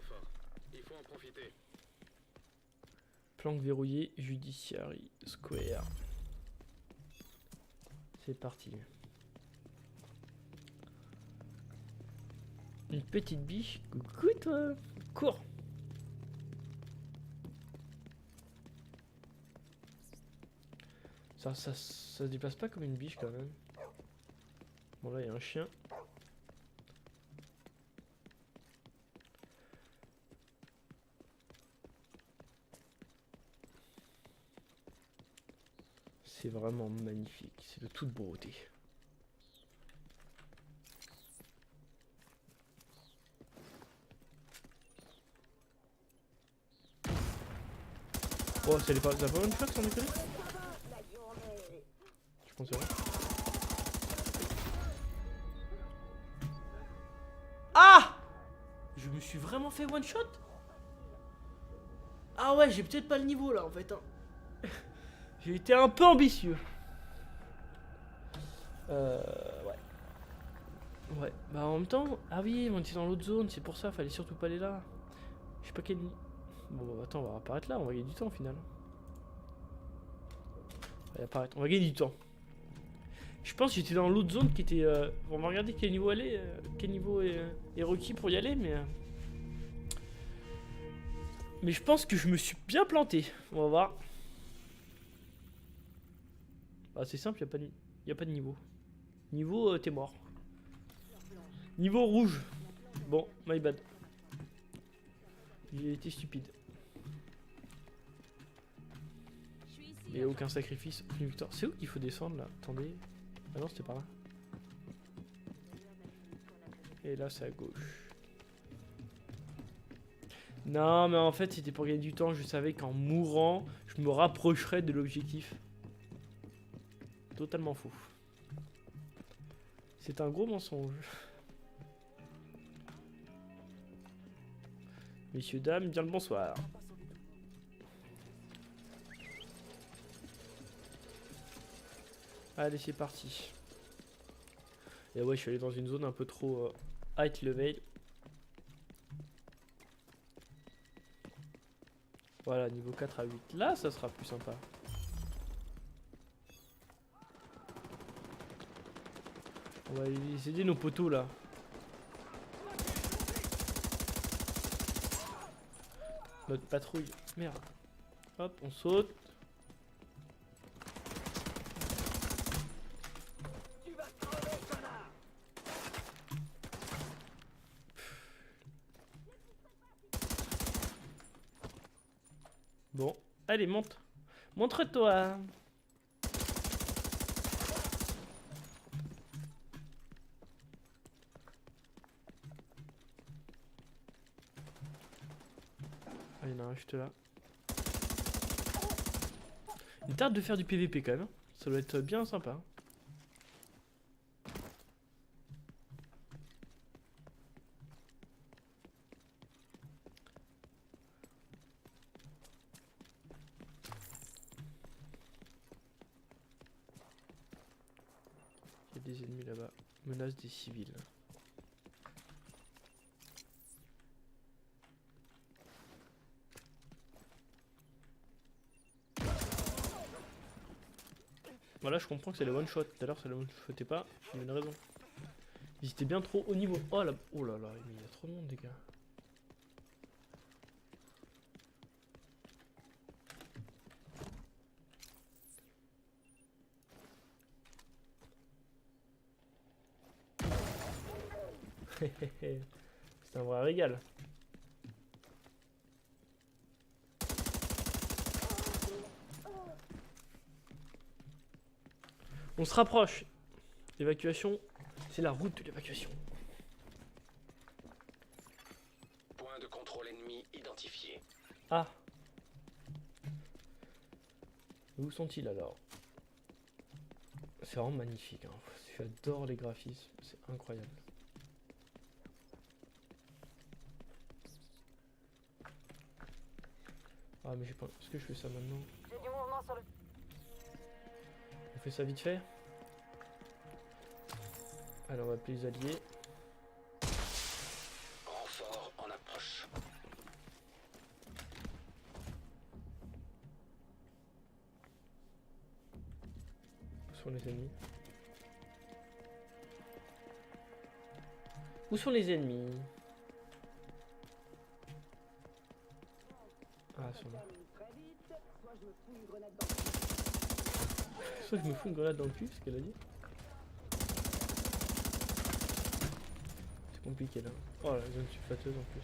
renfort. Il faut en profiter. Planque verrouillée, Judiciary Square. C'est parti. Une petite biche. Coucou toi. Cours. Ça se déplace pas comme une biche quand même. Bon là il y a un chien. C'est vraiment magnifique. C'est de toute beauté. Oh, ça pas une fois sans déconner. Je pense que ah! Je me suis vraiment fait one shot? Ah ouais, j'ai peut-être pas le niveau là en fait. Hein. J'ai été un peu ambitieux. Ouais. Ouais, bah en même temps, ah oui, on était dans l'autre zone, c'est pour ça, fallait surtout pas aller là. Je sais pas quel. Bon, bah attends, on va apparaître là, on va gagner du temps au final. On va apparaître, on va gagner du temps. Je pense que j'étais dans l'autre zone qui était. On va regarder quel niveau aller, quel niveau est requis pour y aller, mais. Mais je pense que je me suis bien planté. On va voir. Bah, c'est simple, y a pas de niveau. Niveau, t'es mort. Niveau rouge. Bon, my bad. J'ai été stupide. Et aucun sacrifice, aucune victoire. C'est où qu'il faut descendre là? Attendez. Ah non, c'était par là. Et là, c'est à gauche. Non, mais en fait, c'était pour gagner du temps. Je savais qu'en mourant, je me rapprocherais de l'objectif. Totalement faux. C'est un gros mensonge. Messieurs, dames, bien le bonsoir. Allez, c'est parti. Et ouais, je suis allé dans une zone un peu trop high level. Voilà, niveau 4 à 8. Là, ça sera plus sympa. On va aller aider nos poteaux là. Notre patrouille. Merde. Hop, on saute. Bon, allez, monte. Montre-toi. Ah, il y en a un juste là. Il tarde de faire du PVP quand même. Hein. Ça doit être bien sympa. Hein. Il y a des ennemis là-bas. Menace des civils. Voilà, je comprends que c'est le one shot. Tout à l'heure, ça le one shotait pas. Il y a une raison. Ils étaient bien trop haut niveau. Oh là, oh là là, il y a trop de monde, les gars. C'est un vrai régal. On se rapproche. L'évacuation, c'est la route de l'évacuation. Point de contrôle ennemi identifié. Ah. Où sont-ils alors? C'est vraiment magnifique. Hein. J'adore les graphismes. C'est incroyable. Ah mais j'ai pas... Est-ce que je fais ça maintenant? J'ai du mouvement sur le... On fait ça vite fait. Allez, on va appeler les alliés. Renfort en approche. Où sont les ennemis? Où sont les ennemis? Ah, ils sont là. Soit je me fous une grenade dans le cul, ce qu'elle a dit. C'est compliqué là. Oh la zone sulfateuse en plus.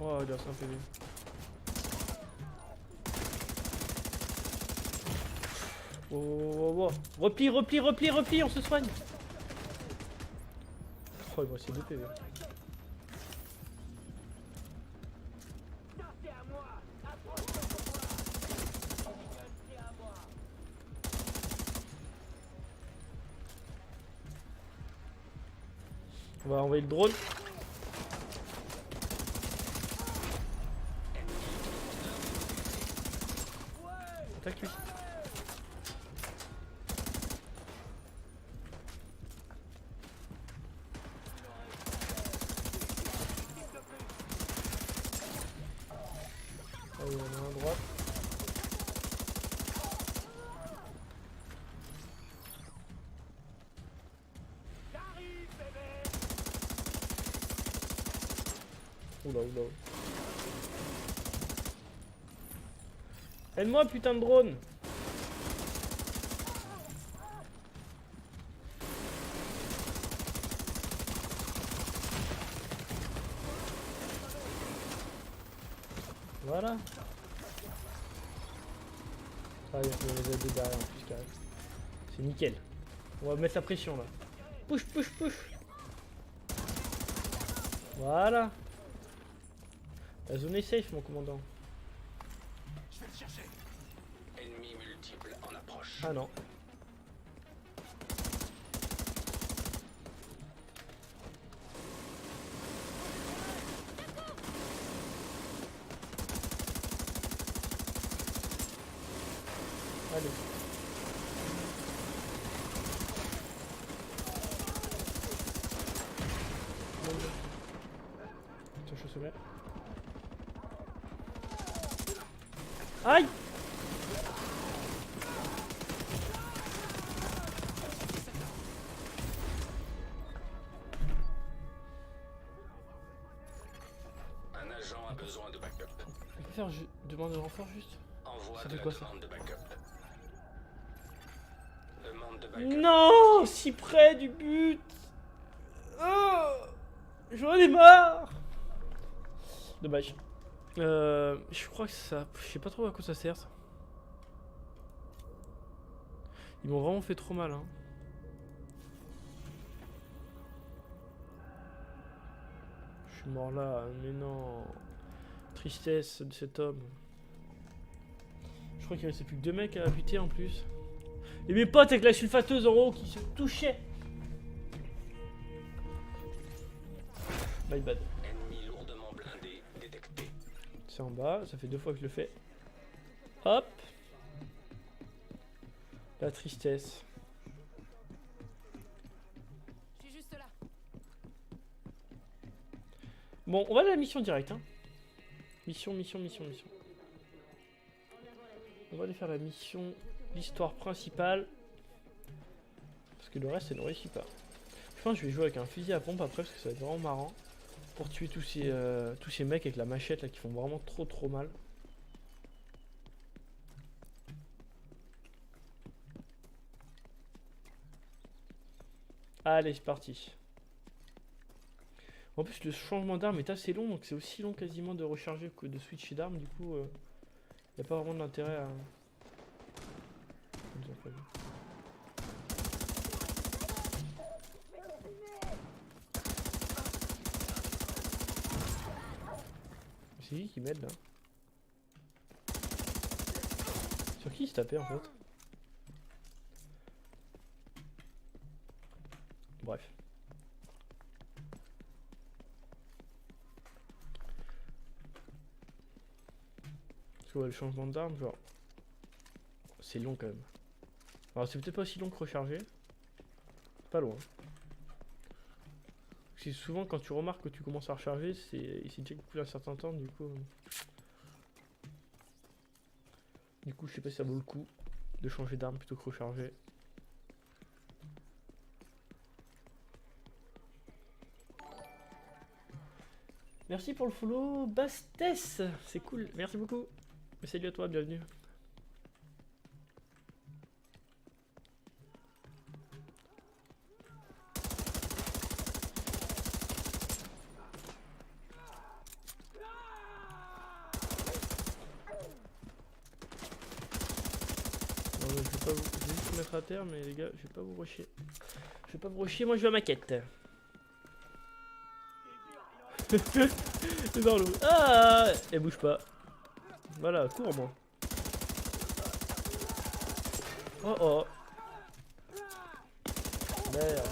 Oh, il a 5 PV. Oh. Repli, on se soigne. Oh, il me reste 2 PV. On va envoyer le drone. Attaque lui. Ah oui, on a un à droite. Oula. Aide-moi, putain de drone! Voilà. Ah, il y a les aider derrière en plus, carré. C'est nickel. On va mettre la pression là. Push. Voilà. La zone est safe, mon commandant. Je vais le chercher. Ennemis multiples en approche. Ah non. Allez. Tiens, je se mets. Aïe! Un agent a besoin de backup. On peut faire demande de renfort juste? Envoie Ça de fait la quoi, ça? demande de backup. Demande de backup. Non! Si près du but! Oh, j'en ai marre! Dommage. Je crois que ça... Je sais pas trop à quoi ça sert ça. Ils m'ont vraiment fait trop mal hein. Je suis mort là, mais non. Tristesse de cet homme. Je crois qu'il restait plus que 2 mecs à buter en plus. Et mes potes avec la sulfateuse en haut qui se touchaient. My bad. Ennemi lourdement blindé détecté. C'est en bas, ça fait 2 fois que je le fais. Hop. La tristesse. Je suis juste là. Bon, on va à la mission directe. Hein. Mission. On va aller faire la mission, l'histoire principale. Parce que le reste, elle ne réussit pas. Je pense que je vais jouer avec un fusil à pompe après, parce que ça va être vraiment marrant. Pour tuer tous ces mecs avec la machette là qui font vraiment trop mal. Allez, c'est parti. En plus, le changement d'arme est assez long, donc c'est aussi long quasiment de recharger que de switcher d'arme. Du coup, il n'y a pas vraiment d'intérêt à... Ils ont pas vu. C'est qui m'aide là? Sur qui il se tapait en fait? Bref. Parce que ouais, le changement d'arme, genre... C'est long quand même. Alors c'est peut-être pas aussi long que recharger. Pas loin. Parce que souvent quand tu remarques que tu commences à recharger, c'est déjà coupé un certain temps du coup. Du coup, je sais pas si ça vaut le coup de changer d'arme plutôt que recharger. Merci pour le follow, Bastès. C'est cool, merci beaucoup. Salut à toi, bienvenue. Non, mais je vais pas vous... je vais juste vous mettre à terre, mais les gars, je vais pas vous rusher. Je vais pas vous rusher, moi je vais à ma quête. C'est dans l'eau. Ah, elle bouge pas. Voilà, cours moi. Oh oh. Merde.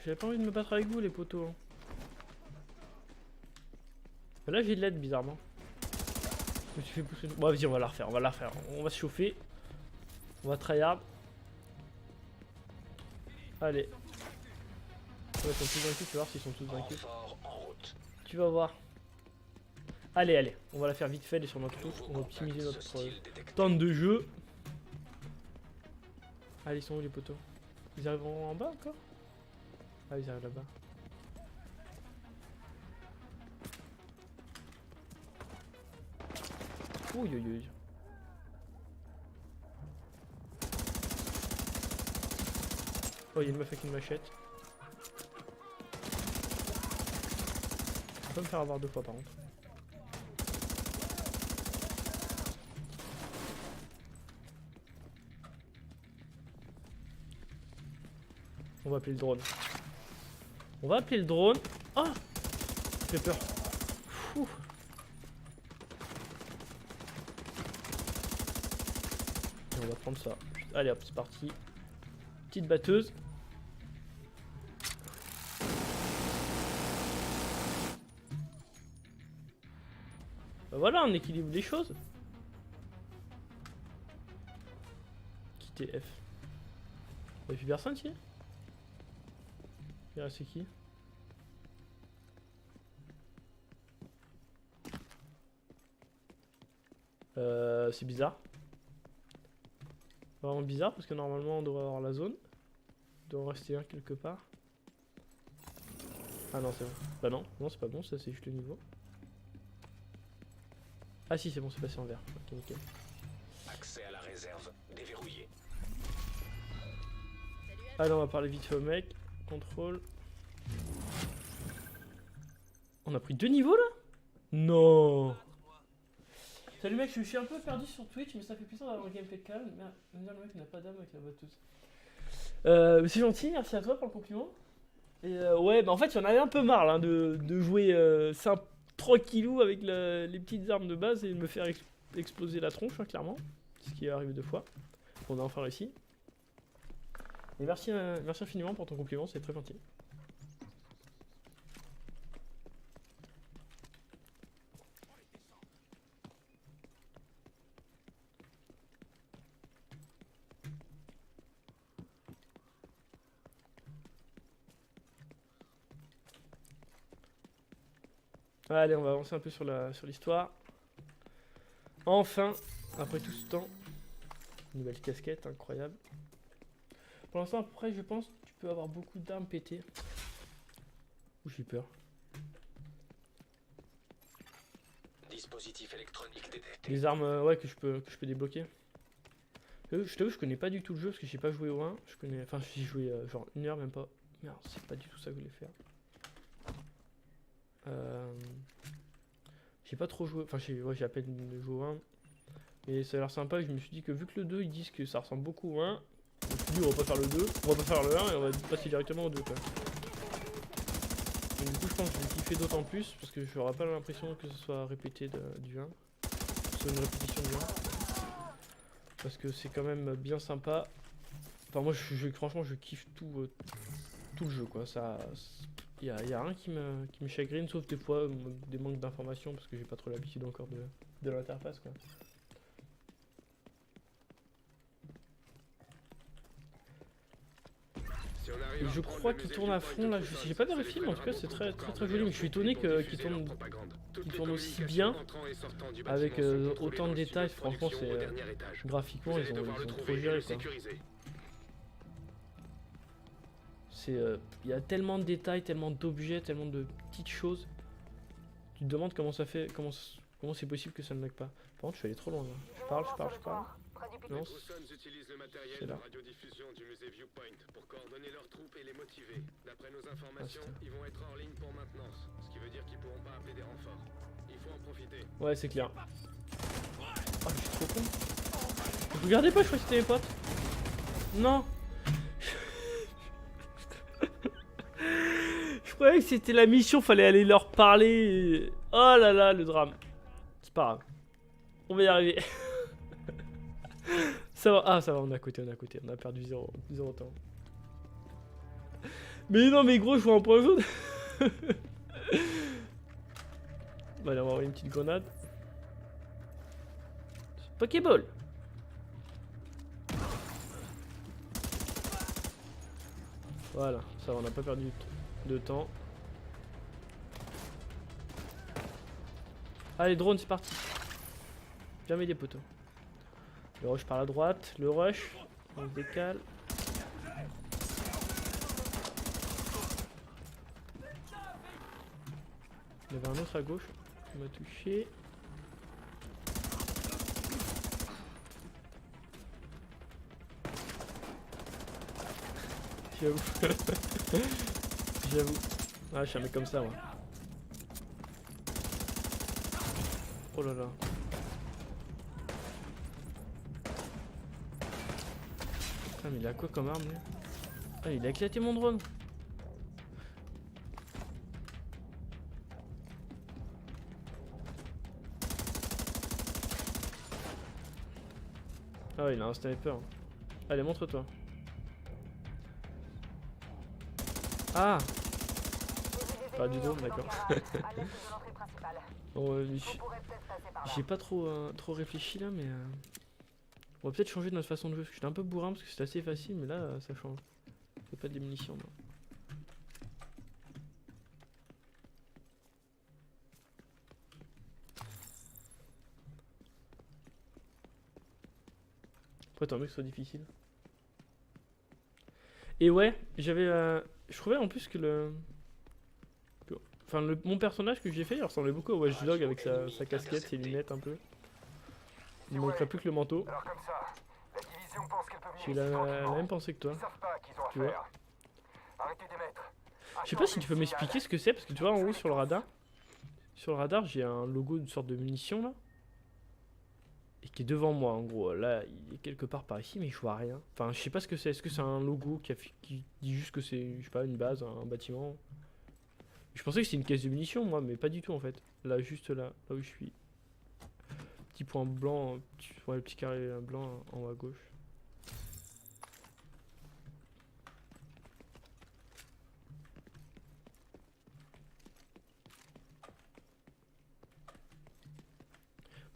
J'avais pas envie de me battre avec vous les potos. Hein. Mais là j'ai de l'aide bizarrement. Je me suis fait pousser. Bon vas-y on va la refaire, on va se chauffer. On va tryhard. Allez. Ouais, ils sont tous vaincus, tu vas voir s'ils sont tous vaincus. Tu vas voir. Allez, on va la faire vite fait et sur notre touche. On va optimiser notre temps de jeu. Allez, ils sont où les potos? Ils arriveront en bas encore? Ah, ils arrivent là-bas. Ouïe. Oh, il y a une meuf avec une machette. Je peux pas me faire avoir 2 fois par contre. On va appeler le drone. Oh, j'ai peur. Fouh. Et on va prendre ça. Allez hop, c'est parti. Petite batteuse. Bah voilà, on équilibre les choses. Quitter F. Y'a plus personne ici? Il reste qui? C'est bizarre. Vraiment bizarre parce que normalement on devrait avoir la zone. Il doit en rester un quelque part. Ah non c'est bon. Bah non c'est pas bon, ça c'est juste le niveau. Ah si c'est bon, c'est passé en vert. Ok nickel. Accès à la réserve déverrouillé. Allez on va parler vite fait au mec. Contrôle. On a pris 2 niveaux là? Non. Salut mec, je suis un peu perdu sur Twitch, mais ça fait plaisir d'avoir un gameplay de calme. Merde, le mec n'a pas d'âme avec la batteuse. C'est gentil, merci à toi pour le compliment. Et ouais, bah en fait, j'en avais un peu marre là, de jouer simple, tranquillou avec les petites armes de base et de me faire exploser la tronche, hein, clairement. Ce qui arrive 2 fois. On a enfin réussi. Et merci infiniment pour ton compliment, c'est très gentil. Allez, on va avancer un peu sur l'histoire. Enfin, après tout ce temps, nouvelle casquette, incroyable. Pour l'instant, après, je pense que tu peux avoir beaucoup d'armes pétées. Ouh, j'ai peur. Dispositif électronique détecté. Les armes, ouais, que je peux débloquer. Je t'avoue, je connais pas du tout le jeu parce que j'ai pas joué au 1. Je connais, enfin, j'ai joué genre 1 heure, même pas. Merde, c'est pas du tout ça que je voulais faire. J'ai pas trop joué, enfin j'ai à peine joué au 1. Et ça a l'air sympa, je me suis dit que vu que le 2 ils disent que ça ressemble beaucoup au 1, je me suis dit on va pas faire le 2, on va pas faire le 1 et on va passer directement au 2 quoi. Donc, du coup je pense que je vais kiffer d'autant plus parce que j'aurai pas l'impression que ce soit répété du 1. Que ce soit une répétition du 1. Parce que c'est quand même bien sympa. Enfin moi franchement je kiffe tout le jeu quoi, ça... Il y a rien qui me chagrine, sauf des fois des manques d'informations parce que j'ai pas trop l'habitude encore de l'interface quoi. Et je crois qu'il tourne à fond là. J'ai pas vérifié, mais en tout cas c'est très joli. Mais je suis étonné qu'il tourne aussi bien avec autant de détails. Franchement, c'est graphiquement ils ont trop géré quoi. Il y a tellement de détails, tellement d'objets, tellement de petites choses. Tu te demandes comment ça fait, comment c'est possible que ça ne lag pas. Par contre, je suis allé trop loin là. Je parle. Non, c'est là. Du musée Viewpoint pour coordonner leurs troupes et les motiver. D'après nos informations, ils vont être hors ligne pour maintenance, ce qui veut dire qu'ils pourront pas appeler des renforts. Il faut en profiter. Ouais, c'est clair. Oh, je suis trop con. Je regardais pas, je croyais que c'était mes potes. Non. Je croyais que c'était la mission, fallait aller leur parler. Oh là là, le drame. C'est pas grave. On va y arriver. Ça va, ah ça va, on est à côté, on a perdu 0 temps. Mais non mais gros, je vois un point jaune. Bah allez, on va envoyer une petite grenade. Pokéball. Voilà, ça va, on n'a pas perdu de temps. Allez, drone, c'est parti. Jamais des poteaux. Le rush par la droite, le rush, on se décale. Il y avait un autre à gauche qui m'a touché. J'avoue. J'avoue. Ah, je suis un mec comme ça, moi. Oh là là. Ah mais il a quoi comme arme lui? Ah il a éclaté mon drone. Ah ouais, il a un sniper. Allez, montre-toi. Ah. Pas du tout, d'accord. Bon, j'ai pas trop réfléchi là, mais on va peut-être changer de notre façon de jouer. Parce que j'étais un peu bourrin parce que c'était assez facile, mais là ça change. C'est pas des munitions. Non. Après, tant mieux que ce soit difficile. Et ouais, j'avais. Je trouvais en plus que enfin, mon personnage que j'ai fait, il ressemblait beaucoup au Watchdog avec sa casquette, ses lunettes un peu. Il manquerait plus que le manteau. J'ai la même pensée que toi. Tu vois. Je sais pas si tu peux m'expliquer ce que c'est, parce que tu vois en haut sur le radar. Sur le radar, j'ai un logo d'une sorte de munition là. Et qui est devant moi en gros. Là, il est quelque part par ici, mais je vois rien. Enfin, je sais pas ce que c'est. Est-ce que c'est un logo qui dit juste que c'est, je sais pas, une base, un bâtiment? Je pensais que c'était une caisse de munitions, moi, mais pas du tout en fait. Là, juste là où je suis. Petit point blanc, ouais, le petit carré blanc en haut à gauche.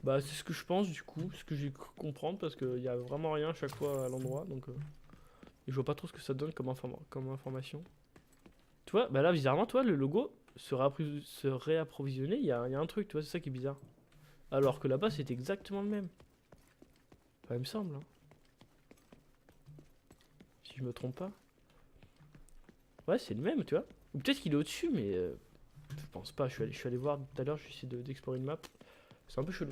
Bah, c'est ce que je pense du coup, ce que j'ai cru comprendre, parce qu'il y a vraiment rien à chaque fois à l'endroit, donc et je vois pas trop ce que ça donne comme information. Tu vois, bah là bizarrement, toi, le logo se réapprovisionner, il y a un truc, tu vois, c'est ça qui est bizarre. Alors que là-bas, c'est exactement le même. Enfin, il me semble, hein. Si je me trompe pas. Ouais, c'est le même, tu vois. Ou peut-être qu'il est au-dessus, mais je pense pas. Je suis allé voir tout à l'heure, je vais essayer d'explorer une map. C'est un peu chelou.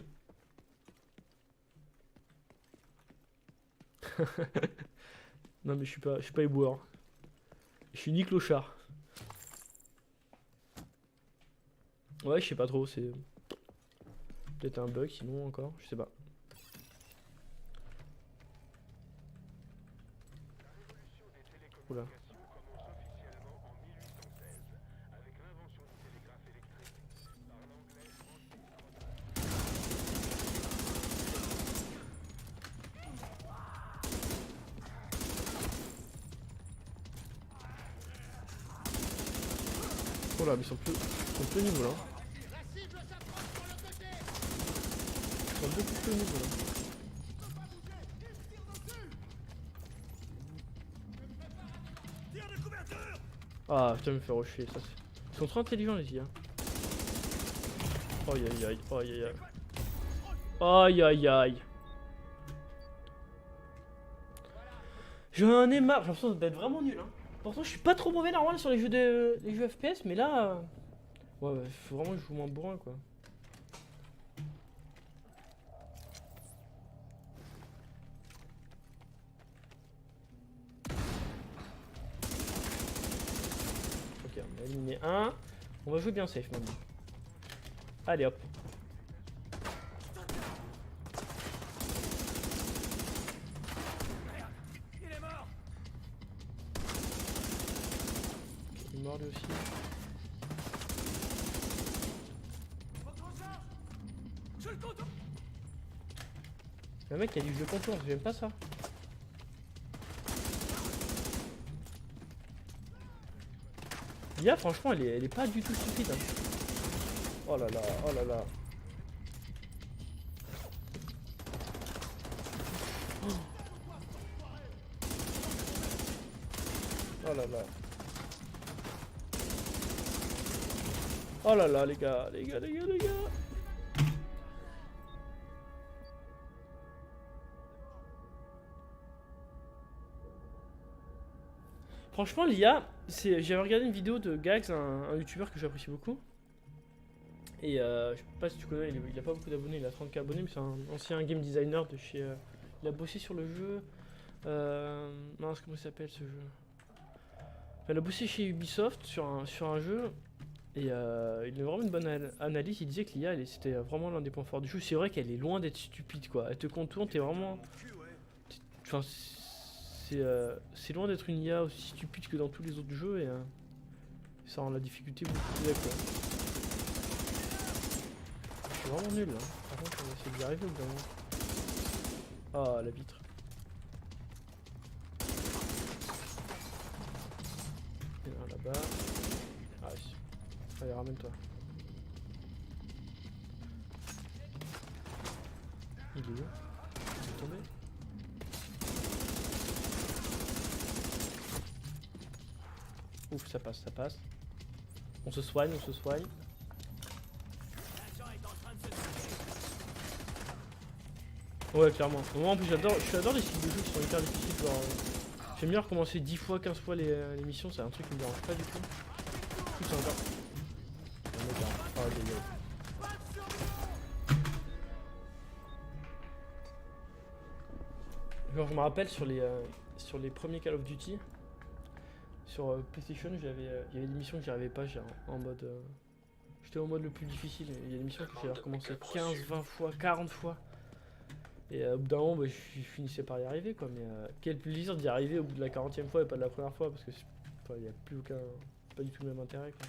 Non mais je suis pas éboueur. Je suis ni clochard. Ouais, je sais pas trop, c'est peut-être un bug sinon encore, je sais pas. Oula. Oh là, mais ils sont peu niveau là. Ils sont beaucoup plus niveau là. Ah putain, me fait rusher ça. Ils sont trop intelligents les IA. Aïe aïe aïe, aïe aïe aïe. Aïe aïe aïe. J'en ai marre, j'ai l'impression d'être vraiment nul. Hein. Pourtant, je suis pas trop mauvais normal sur les jeux FPS, mais là. Ouais, faut vraiment que je joue moins bourrin quoi. Ok, on a éliminé un. On va jouer bien safe maintenant. Allez hop. Il est mort lui aussi. Le mec il a du jeu contour, j'aime pas ça. L'IA franchement elle est pas du tout stupide. Hein. Oh là là, oh là là. Oh là là. Oh là là les gars, les gars, les gars, les gars. Franchement l'IA, j'avais regardé une vidéo de Gags, un youtubeur que j'apprécie beaucoup. Et je sais pas si tu connais, il a pas beaucoup d'abonnés, il a 30 000 abonnés, mais c'est un ancien game designer de chez... il a bossé sur le jeu... mince, comment il s'appelle ce jeu? Enfin, il a bossé chez Ubisoft sur un jeu, et il a vraiment une bonne analyse, il disait que l'IA c'était vraiment l'un des points forts du jeu. C'est vrai qu'elle est loin d'être stupide quoi, elle te contourne, t'es vraiment... Enfin, c'est loin d'être une IA aussi stupide que dans tous les autres jeux, et ça rend la difficulté beaucoup plus quoi. Je suis vraiment nul là. Par contre, on va essayer d'y arriver au bout d'un moment. Ah, la vitre. Il y en a un là-bas. Ah, oui. Allez, ramène-toi. Il est où? Il est tombé? Ouf, ça passe, ça passe. On se soigne, on se soigne. Ouais, clairement. Moi en plus j'adore les styles de jeu qui sont hyper difficiles. Genre, j'aime bien recommencer 10 fois, 15 fois les missions, c'est un truc qui me dérange pas du tout. C'est encore. Oh, genre je me rappelle sur les premiers Call of Duty, sur PlayStation, il y avait des missions que j'arrivais pas, en mode... J'étais en mode le plus difficile, il y a des missions que j'ai recommencé 15, 20 fois, 40 fois. Et au bout d'un moment, bah, je finissais par y arriver quoi, mais quel plaisir d'y arriver au bout de la 40e fois et pas de la première fois, parce que il n'y a plus aucun... pas du tout le même intérêt quoi.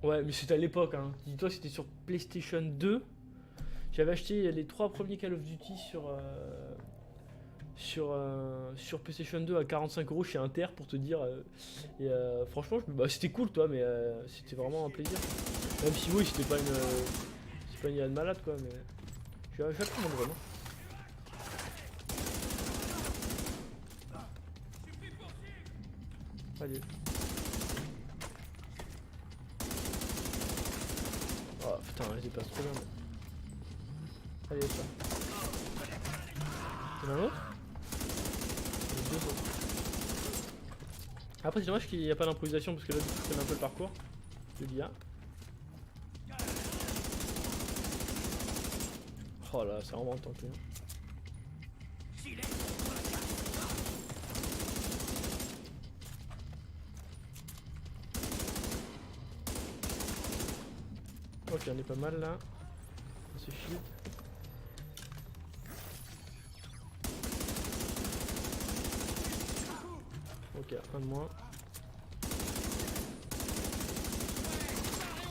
Ouais, mais c'était à l'époque, hein. Dis-toi, c'était sur PlayStation 2. J'avais acheté les 3 premiers Call of Duty sur PlayStation 2 à 45 € chez Inter pour te dire. Et franchement, bah, c'était cool, toi, mais c'était vraiment un plaisir. Même si, oui, c'était pas une IA de malade, quoi, mais. Je vais apprendre vraiment. Allez. Oh putain, je dépasse trop bien. Mais... Allez, ça. Il y en a un autre? Il y en a deux autres. Après, c'est dommage qu'il n'y a pas d'improvisation parce que là, du coup, je connais un peu le parcours de l'IA. Oh là, c'est vraiment tenté. Ok, on est pas mal là. On se shield. Ok, un de moins.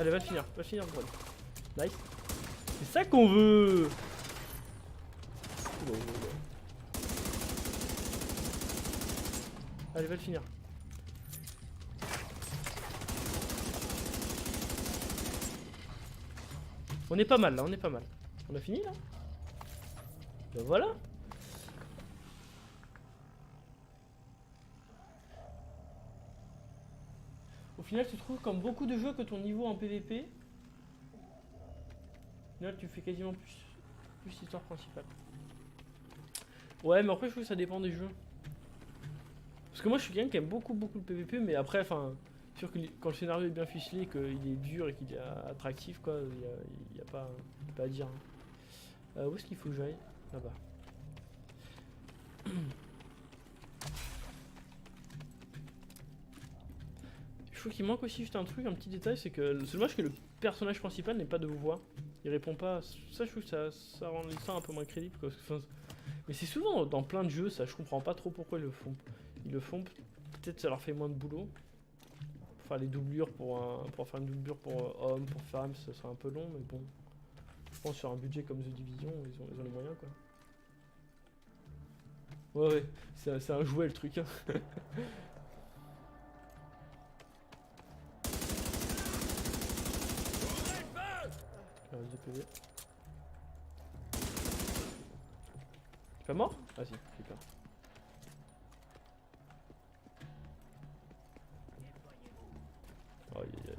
Allez, va le finir, le drone. Nice. C'est ça qu'on veut. Allez, va le finir. On est pas mal là, on est pas mal. On a fini là? Bah voilà. Au final, tu trouves comme beaucoup de jeux que ton niveau en PVP, là tu fais quasiment plus l'histoire principale. Ouais, mais après je trouve que ça dépend des jeux. Parce que moi je suis quelqu'un qui aime beaucoup le PVP, mais après, enfin, sûr que quand le scénario est bien ficelé, qu'il est dur et qu'il est attractif, quoi, il y a pas à dire. Où est-ce qu'il faut que j'aille? Là-bas. Je trouve qu'il manque aussi juste un truc, un petit détail, c'est que c'est dommage que le personnage principal n'ait pas de voix. Il répond pas. Ça, je trouve que ça rend l'histoire un peu moins crédible, quoi. Enfin, mais c'est souvent dans plein de jeux, ça. Je comprends pas trop pourquoi ils le font. Ils le font. Peut-être ça leur fait moins de boulot. Pour faire les doublures pour faire une doublure pour Homme, pour Femme, ça serait un peu long, mais bon. Je pense sur un budget comme The Division, ils ont les moyens, quoi. Ouais, c'est un jouet le truc. Hein. De PV. T'es pas mort? Ah si, j'ai peur. Aïe aïe aïe.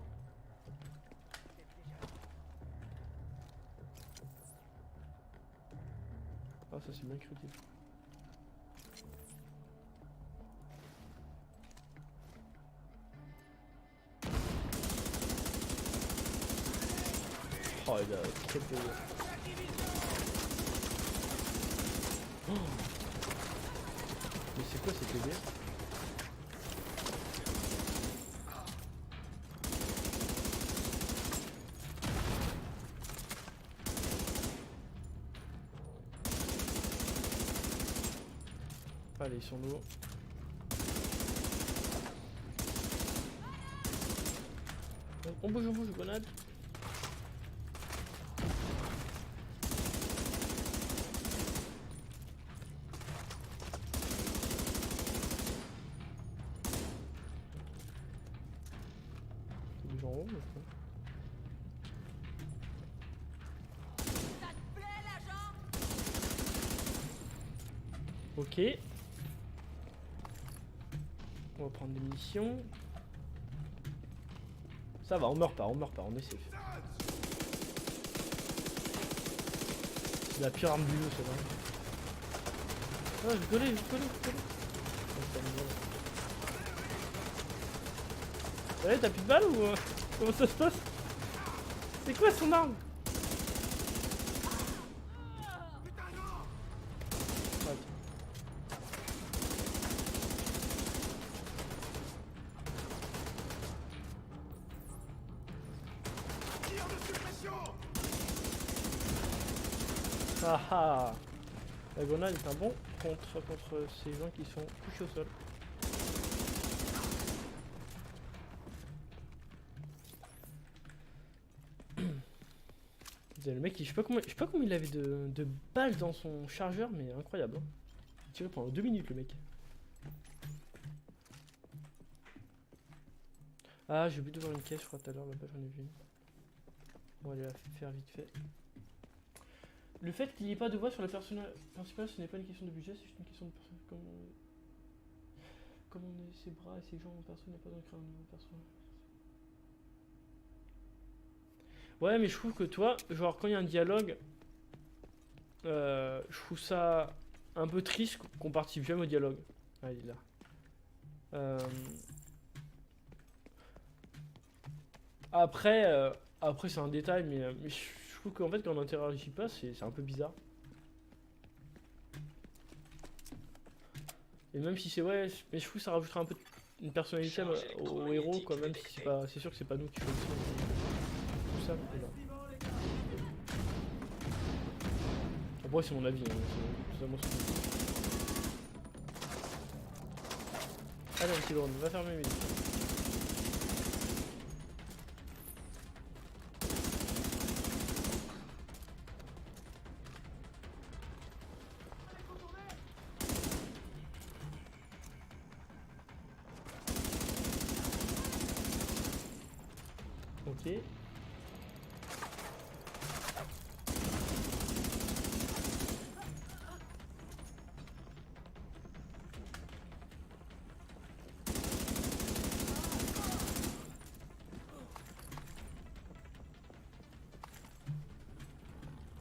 Ah ça c'est bien critique. Oh il a très peu. Oh. Mais c'est quoi ces PV? Allez, ils sont lourds. On bouge, grenade. C'est en haut, mais quoi. Ok. On va prendre des munitions. Ça va, on meurt pas, on est safe. C'est la pire arme du jeu, ça va. Ah, je connais. Ouais, t'as plus de balles ou comment ça se passe? C'est quoi son arme? Ah ah. La grenade est un bon contre ces gens qui sont couchés au sol. Le mec, je sais pas comment il avait de balles dans son chargeur, mais incroyable. Hein. Il tirait pendant 2 minutes le mec. Ah, j'ai oublié de voir une caisse, je crois, tout à l'heure, là-bas j'en ai vu une. On va aller la faire vite fait. Le fait qu'il n'y ait pas de voix sur le personnage principal, ce n'est pas une question de budget, c'est juste une question de personnage. Comme on est ses bras et ses jambes en personne, il n'y a pas de créer un nouveau personnage. Ouais, mais je trouve que toi, genre quand il y a un dialogue, je trouve ça un peu triste qu'on participe jamais au dialogue. Ah, il est là. Après c'est un détail, mais je trouve qu'en fait quand on n'interagit pas, c'est un peu bizarre. Et même si c'est vrai, mais je trouve que ça rajouterait un peu une personnalité au héros, quoi, même si c'est sûr que c'est pas nous qui choisissons tout ça. Après c'est mon avis, hein, c'est totalement ce que je dis. Allez un petit drone, va fermer mes yeux. Ok.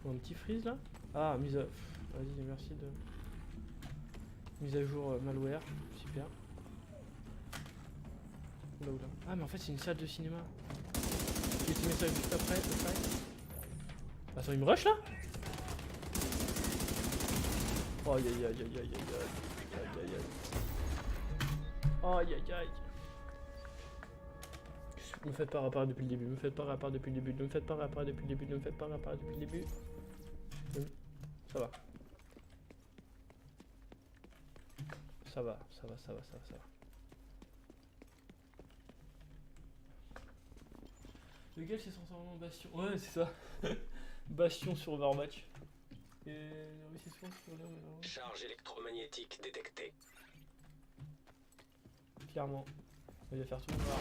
Un petit freeze là. Ah, mise à... Vas-y, merci de... Mise à jour malware, super. Oula oula. Ah mais en fait c'est une salle de cinéma. J'ai petit message juste après, le fight. Attends, il me rush là? Oh aïe aïe aïe aïe aïe aïe aïe aïe aïe aïe aïe aïe aïe. Me faites pas réparer depuis le début, me faites pas réparer depuis le début, ne me faites pas réparer depuis le début, ne me faites pas réparer depuis le début. Ça va. Ça va, ça va, ça va, ça va, ça va. Le gars s'est transformé en bastion. Ouais, c'est ça. Bastion sur Overwatch. Et réussissement sur le... Charge électromagnétique détectée. Clairement. Il va faire tout noir.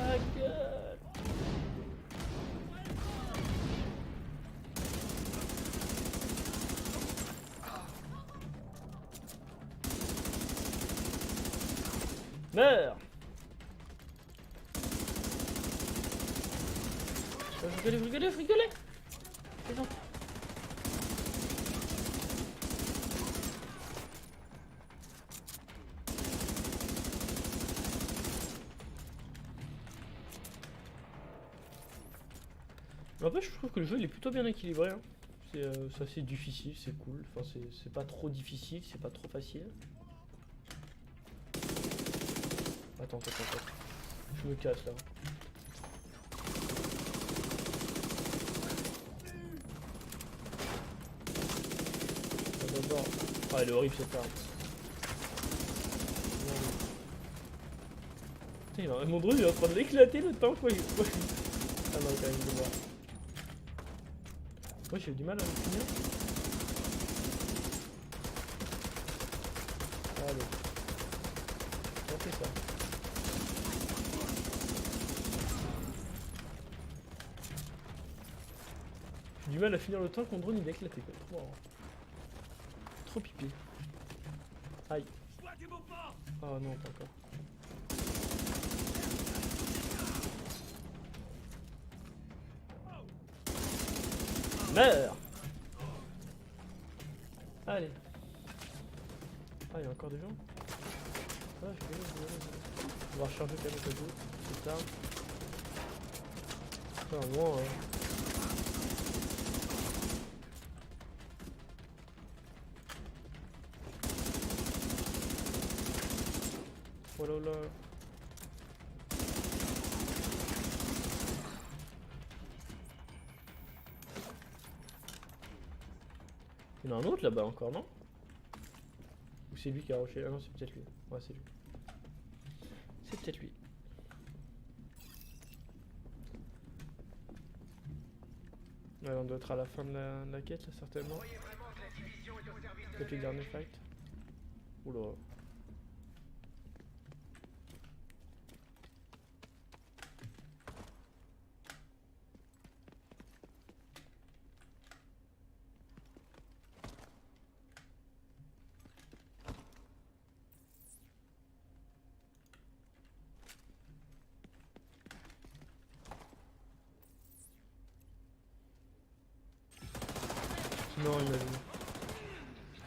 Ah gueule. Meurs. Rigolez. C'est bon. En fait, je trouve que le jeu il est plutôt bien équilibré. Hein. C'est assez difficile, c'est cool. Enfin, c'est pas trop difficile, c'est pas trop facile. Attends. Je me casse là. D'abord. Ah, elle est horrible cette arme. Putain, mon drone il est en train de l'éclater le temps quoi. Ah non, quand même, je vois. Moi j'ai eu du mal à le finir. Allez. On fait ça. J'ai du mal à finir le temps que mon drone il a éclaté quoi. Trop marrant. Trop pipi. Aïe. Oh non, pas encore. Meurs. Allez. Ah, il y a encore des gens. Ah, je vais. On va recharger quand même le cadeau. C'est tard. Enfin, moi, voilà là. Il y en a un autre là-bas encore, non? Ou c'est lui qui a rushé? Ah non, c'est peut-être lui. Ouais, c'est lui. C'est peut-être lui. Ouais, on doit être à la fin de la quête là, certainement. Peut-être le dernier fight. Oula. Non, il m'a vu.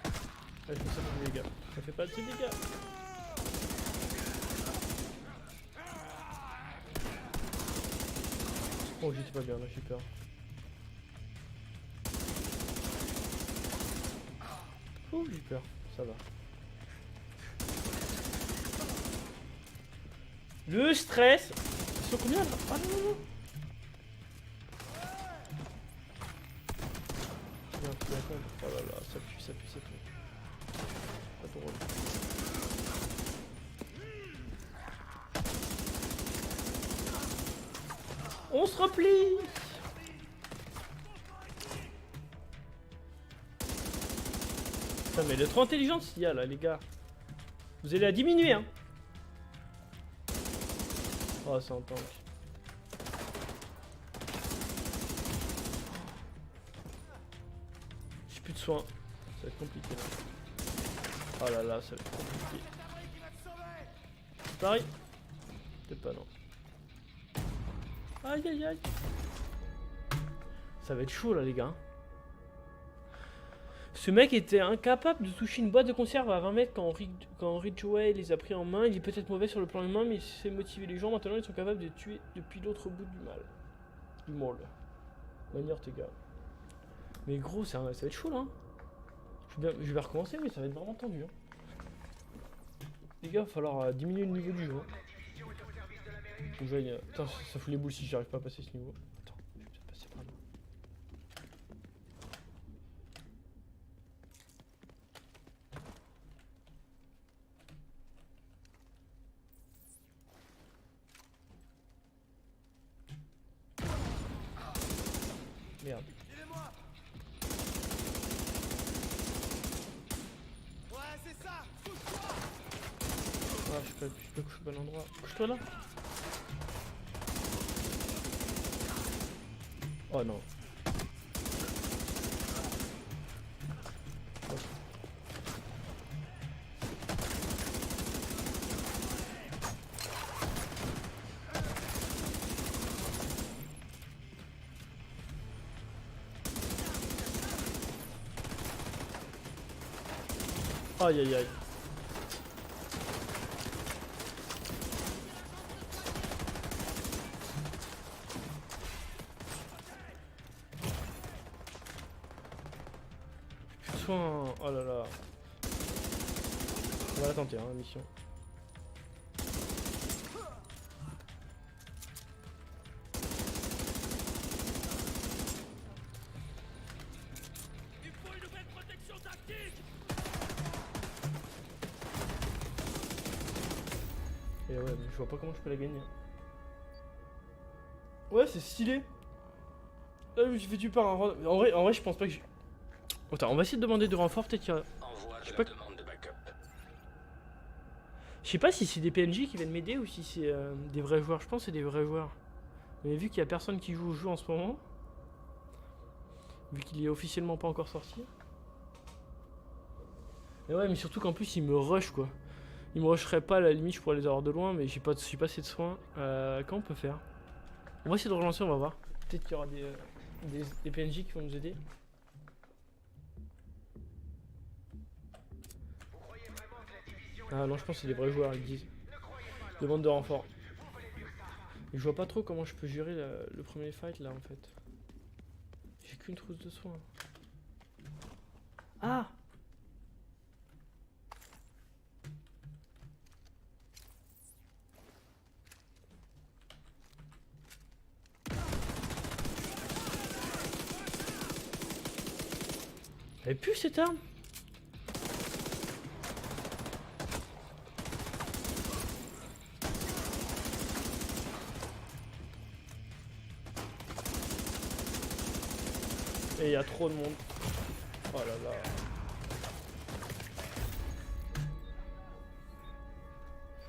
Ah, je fais ça pour des dégâts. Ça fait pas de dégâts. Oh, j'étais pas bien là, j'ai peur. Oh, j'ai peur. Ça va. Le stress. Ils sont combien là? Ah non. Oh là là, ça pue. Pas drôle. On se replie. Putain mais il est trop intelligent ce qu'il y a là les gars. Vous allez la diminuer hein. Oh c'est un tank. J'ai plus de soins. Ça va être compliqué là. Oh là là, ça va être compliqué. Pareil. Peut-être pas non. Aïe. Ça va être chaud là les gars. Ce mec était incapable de toucher une boîte de conserve à 20 mètres quand Ridgway les a pris en main. Il est peut-être mauvais sur le plan humain, mais il sait motiver les gens. Maintenant, ils sont capables de tuer depuis l'autre bout du monde. Manny Ortega. Mais gros, ça va être chaud là. Hein. Je vais recommencer, mais ça va être vraiment tendu. Hein. Les gars, il va falloir diminuer le niveau du jeu. Hein. Faut que j'aille. Putain, ça fout les boules si j'arrive pas à passer ce niveau. Attends, je vais peut-être passer par là. Merde. Ah, je peux coucher au bon endroit. Couche-toi là. Oh non. Oh. Aïe aïe aïe. Oh là là. On va la tenter, hein, la mission. Il faut une nouvelle protection tactique. Et ouais, mais je vois pas comment je peux la gagner. Ouais, c'est stylé. Là, je me suis fait tuer par un... En vrai, je pense pas que j'ai... Attends, on va essayer de demander de renfort, peut-être qu'il y a... Envoie Je sais de pas- la demande de backup. Je sais pas si c'est des PNJ qui viennent m'aider ou si c'est des vrais joueurs. Je pense que c'est des vrais joueurs. Mais vu qu'il y a personne qui joue au jeu en ce moment, vu qu'il est officiellement pas encore sorti. Et ouais, mais surtout qu'en plus il me rush quoi. Il me rusherait pas, à la limite je pourrais les avoir de loin, mais j'ai pas assez de soins. Comment on peut faire? On va essayer de relancer, on va voir. Peut-être qu'il y aura des PNJ qui vont nous aider. Ah non, je pense que c'est des vrais joueurs, ils disent. Demande de renfort. Et je vois pas trop comment je peux gérer le premier fight là en fait. J'ai qu'une trousse de soins. Ah! Elle pue cette arme! Et il y a trop de monde. Oh là là.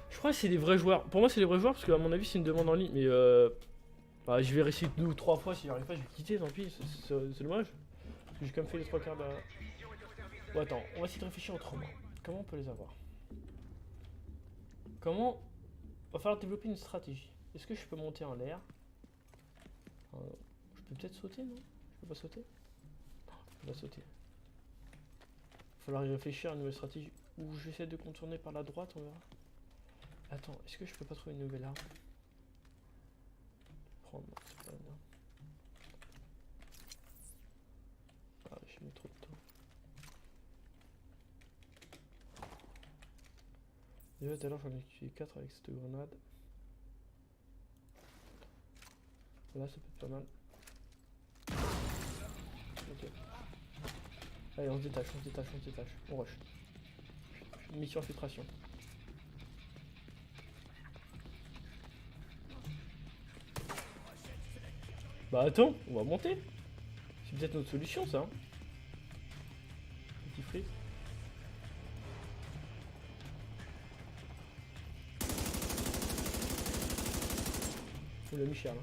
Je crois que c'est des vrais joueurs. Pour moi c'est des vrais joueurs parce que à mon avis c'est une demande en ligne. Mais bah, je vais réessayer 2 ou 3 fois. Si j'arrive pas je vais quitter, tant pis. C'est dommage. Parce que j'ai quand même fait les 3 quarts de... Bon attends, on va essayer de réfléchir autrement. Comment on peut les avoir? Comment... Va falloir développer une stratégie. Est-ce que je peux monter en l'air? Je peux peut-être sauter, non? Je peux pas sauter? Non, je peux pas sauter. Il va falloir y réfléchir à une nouvelle stratégie. Ou j'essaie de contourner par la droite, on verra. Attends, est-ce que je peux pas trouver une nouvelle arme? Prendre, non, c'est pas bien. Ah, j'ai mis trop de temps. Déjà tout à l'heure j'en ai utilisé 4 avec cette grenade. Là ça peut être pas mal. Ok. Allez on se détache, on se détache, on se détache. On rush. Mission infiltration. Bah attends, on va monter. C'est peut-être notre solution ça. Hein. Petit fric. On l'a mis cher là.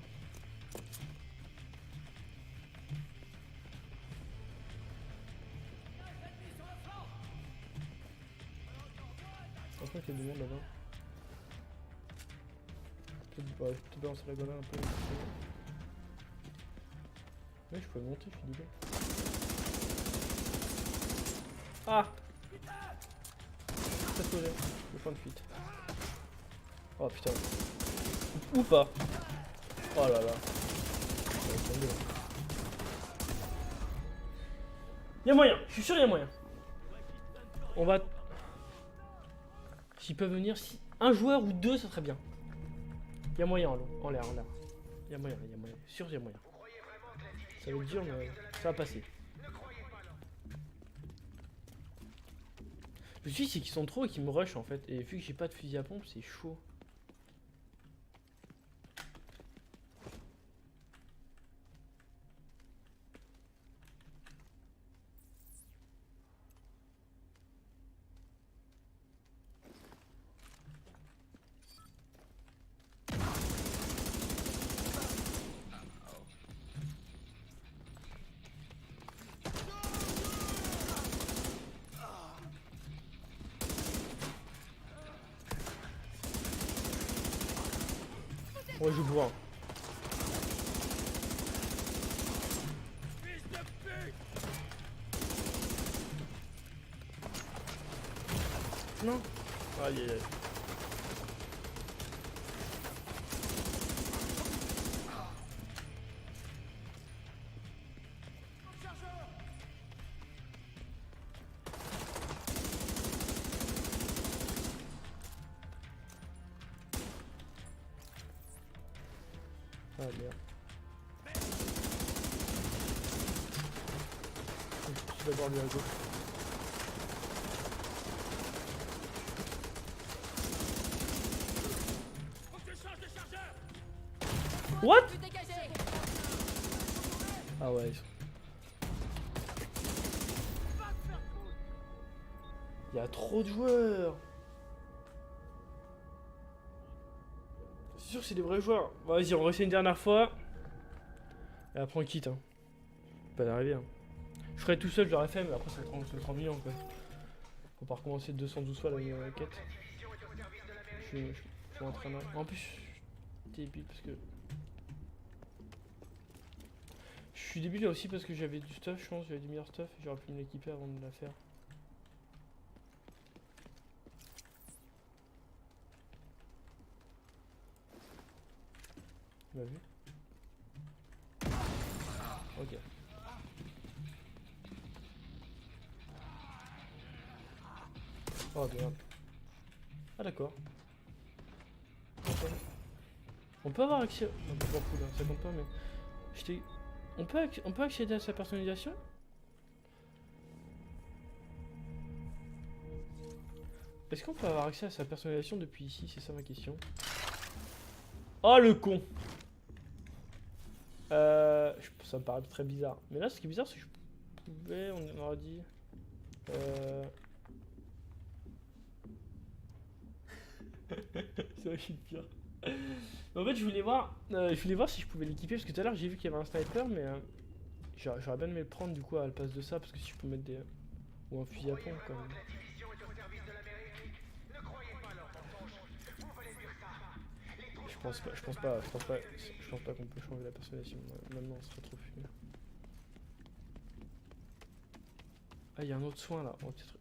Je pense qu'il y a du monde là-bas. Ouais, je peux te balancer la grenade un peu. Ouais, je peux monter, je suis dégueu. Ah. Ça se posait. Le point de fuite. Oh putain. Ou pas. Oh là là. Y'a moyen, je suis sûr y'a moyen. On va... S'ils peuvent venir, si... un joueur ou deux, ça serait bien. Y'a moyen en l'air, Y'a moyen, sûr y'a moyen. Ça va être dur, mais ça va passer. Le souci, c'est qu'ils sont trop et qu'ils me rushent en fait. Et vu que j'ai pas de fusil à pompe, c'est chaud. Ouais, je vois. Fils de pute! Non. Aïe aïe aïe. Ah merde. Je vais d'abord lui à gauche. Faut que je change de chargeur! What? Plus dégagé. Ah ouais. Il y a trop de joueurs. C'est sûr que c'est des vrais joueurs. Bon, vas-y, on refait une dernière fois. Et après on quitte. Hein. Pas d'arriver. Hein. Je ferais tout seul, j'aurais fait, mais après ça va être 30 millions quoi. Faut pas recommencer 212 fois la quête. Je suis en train de... En plus, je suis débile parce que... Je suis débile aussi parce que j'avais du stuff, je pense, j'avais du meilleur stuff. J'aurais pu me l'équiper avant de la faire. Tu m'as vu? Ok. Oh merde. Ah d'accord. On peut avoir accès... Non, pas beaucoup là, ça compte pas mais... On peut accéder à sa personnalisation? Est-ce qu'on peut avoir accès à sa personnalisation depuis ici? C'est ça ma question. Oh le con! Ça me paraît très bizarre. Mais là ce qui est bizarre c'est que je pouvais... On aurait dit... C'est vrai que je suis le pire. En fait je voulais voir si je pouvais l'équiper parce que tout à l'heure j'ai vu qu'il y avait un sniper mais j'aurais bien aimé le prendre du coup à la place de ça parce que si je peux mettre des... ou un fusil à pompe quand même. Je pense pas qu'on peut changer la personnalisation. Maintenant on serait trop fumé. Ah il y a un autre soin là. Oh, peut-être...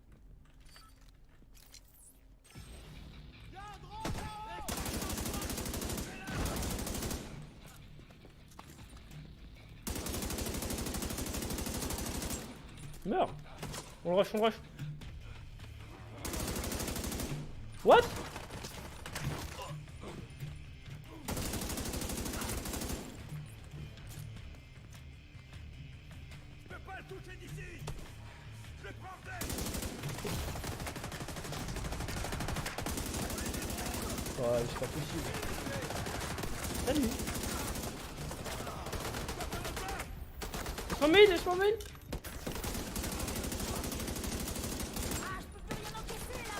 Meurs! On le rush, on le rush! What? Je peux pas le toucher d'ici! Je le prendrai! Ouais, c'est pas possible. Salut! Laisse-moi mail! Ah, je peux plus rien encaisser là.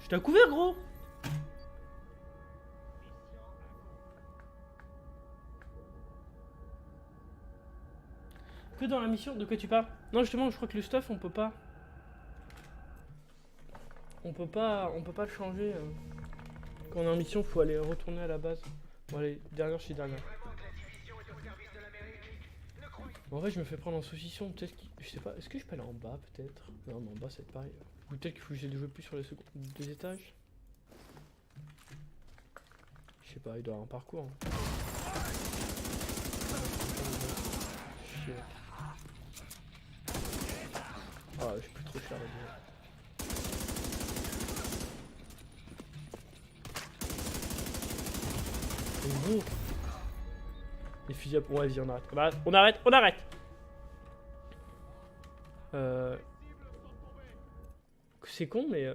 Je t'ai couvert gros! Que dans la mission? De quoi tu parles? Non justement je crois que le stuff on peut pas. On peut pas le changer. Quand on est en mission faut aller retourner à la base. Bon allez, dernière chez dernière. En vrai, je me fais prendre en saucisson. Peut-être que. Je sais pas. Est-ce que je peux aller en bas, peut-être? Non, mais en bas, c'est pareil. Ou peut-être qu'il faut que j'aille jouer plus sur les deux étages. Je sais pas, il doit y avoir un parcours. Hein. Chier. Ah, je suis plus trop cher là. C'est gros. Les fusils à pompe. Ouais, vas-y, on arrête. On arrête, on arrête. C'est con, mais.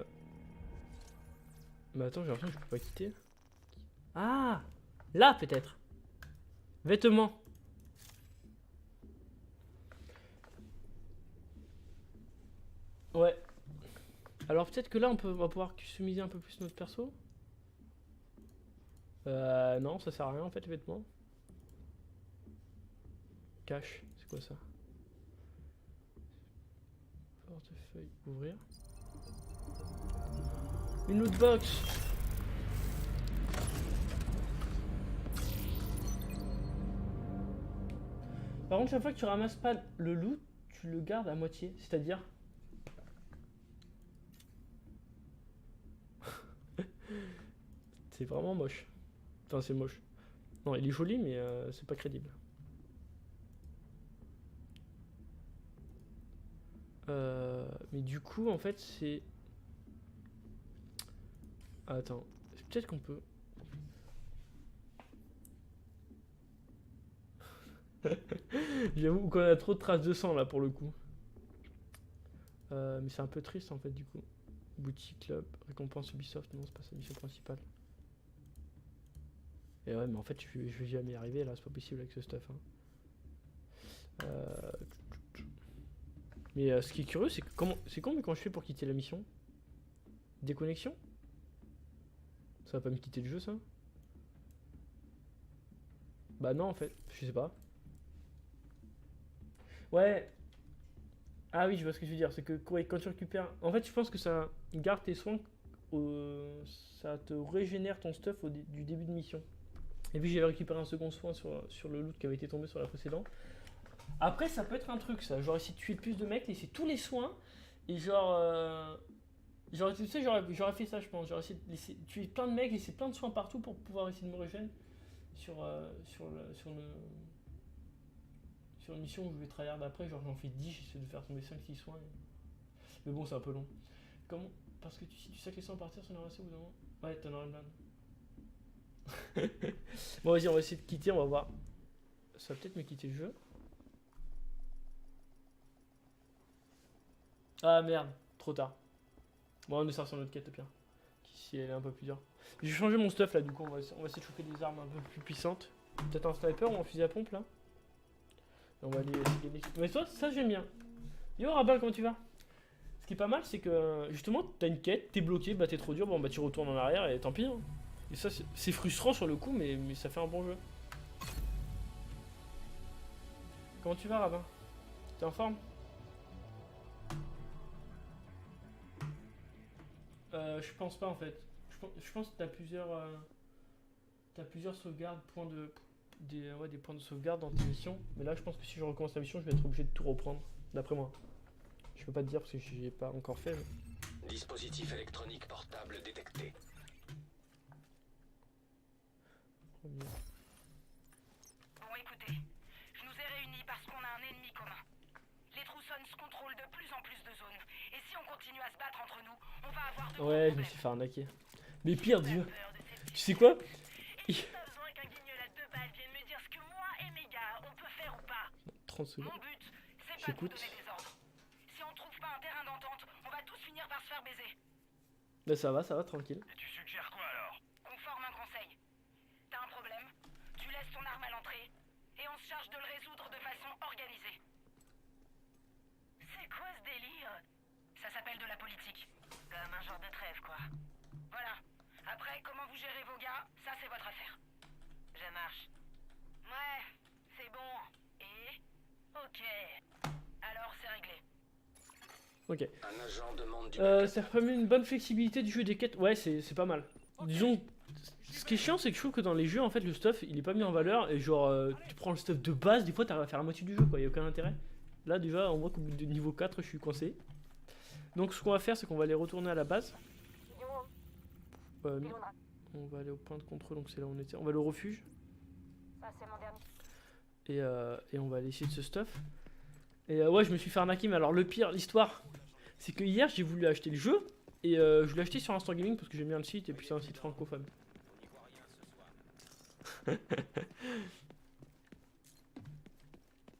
Mais attends, j'ai l'impression que je peux pas quitter. Ah! Là, peut-être. Vêtements. Ouais. Alors, peut-être que là, on va pouvoir customiser un peu plus notre perso. Non, ça sert à rien en fait, les vêtements. Cache, c'est quoi ça? Portefeuille, ouvrir. Une loot box. Par contre, chaque fois que tu ramasses pas le loot, tu le gardes à moitié. C'est-à-dire... c'est vraiment moche. Enfin, c'est moche. Non, il est joli, mais c'est pas crédible. Mais du coup, en fait, c'est... Attends, peut-être qu'on peut... J'avoue qu'on a trop de traces de sang, là, pour le coup. Mais c'est un peu triste, en fait, du coup. Boutique, club, récompense Ubisoft. Non, c'est pas sa mission principale. Et ouais, mais en fait, je vais jamais y arriver, là. C'est pas possible avec ce stuff, hein. Mais ce qui est curieux, c'est que c'est con, mais comment je fais pour quitter la mission? Déconnexion? Ça va pas me quitter le jeu, ça? Bah non, en fait, je sais pas. Ouais. Ah oui, je vois ce que je veux dire. C'est que ouais, quand tu récupères... En fait, je pense que ça garde tes soins. Ça te régénère ton stuff du début de mission. Et puis j'avais récupéré un second soin sur le loot qui avait été tombé sur la précédente. Après, ça peut être un truc, ça. Genre, essayer de tuer plus de mecs, laisser tous les soins. Et genre... tu sais, j'aurais fait ça, je pense. J'aurais essayé de laisser tuer plein de mecs, laisser plein de soins partout pour pouvoir essayer de me régénérer sur une mission où je vais tryhard après. Genre, j'en fais 10, j'essaie de faire tomber 5-6 soins. Mais bon, c'est un peu long. Comment? Parce que si tu sais que les soins partir, ça en aura assez au bout d'un moment. Ouais, t'en auras une blinde. Bon, vas-y, on va essayer de quitter, on va voir. Ça va peut-être me quitter le jeu. Ah merde, trop tard. Bon, on est sorti sur notre quête, pire. Ici, elle est un peu plus dure. J'ai changé mon stuff là, du coup, on va essayer de choper des armes un peu plus puissantes. Peut-être un sniper ou un fusil à pompe là. On va aller essayer des... Mais toi, ça j'aime bien. Yo Rabin, comment tu vas? Ce qui est pas mal, c'est que justement, t'as une quête, t'es bloqué, bah t'es trop dur, bon bah tu retournes en arrière et tant pis. Hein. Et ça, c'est frustrant sur le coup, mais ça fait un bon jeu. Comment tu vas, Rabin? T'es en forme? Je pense pas en fait. Je pense que t'as plusieurs sauvegardes, des points de sauvegarde dans tes missions. Mais là, je pense que si je recommence la mission, je vais être obligé de tout reprendre, d'après moi. Je peux pas te dire parce que j'ai pas encore fait. Mais... Dispositif électronique portable détecté. Bon, écoutez, je nous ai réunis parce qu'on a un ennemi commun. Les Troussons contrôlent de plus en plus de zones. Et si on continue à se battre entre nous, on va avoir de ouais, je me suis fait arnaquer. Mais pire, Dieu. Tu sais quoi? Et j'ai pas besoin qu'un guignol à 2 balles vienne me dire ce que moi et mes gars, on peut faire ou pas. 30 secondes. Mon but, c'est pas de vous donner des ordres. Si on trouve pas un terrain d'entente, on va tous finir par se faire baiser. Là, ça va, tranquille. Et tu suggères quoi alors? On forme un conseil. T'as un problème, tu laisses ton arme à l'entrée, et on se charge de le résoudre de façon organisée. C'est quoi ce délire? Ça s'appelle de la politique. Comme un genre de trêve, quoi. Voilà. Après, comment vous gérez vos gars, ça c'est votre affaire. Je marche. Ouais, c'est bon. Et? Ok. Alors c'est réglé. Ok. Un agent demande du Ça permet une bonne flexibilité du jeu des quêtes. Ouais, c'est pas mal. Disons, Ce qui est chiant, c'est que je trouve que dans les jeux, en fait, le stuff il est pas mis en valeur. Et genre, tu prends le stuff de base, des fois t'arrives à faire la moitié du jeu, quoi. Y a aucun intérêt. Là, déjà, on voit qu'au bout de niveau 4, je suis coincé. Donc, ce qu'on va faire, c'est qu'on va aller retourner à la base. Non. On va aller au point de contrôle, donc c'est là où on était. On va aller au refuge. Ça, c'est mon dernier. Et on va aller essayer de ce stuff. Et ouais, je me suis fait arnaquer, mais alors le pire, l'histoire, c'est que hier, j'ai voulu acheter le jeu. Et je l'ai acheté sur Instant Gaming parce que j'aime bien le site et puis c'est un site francophone.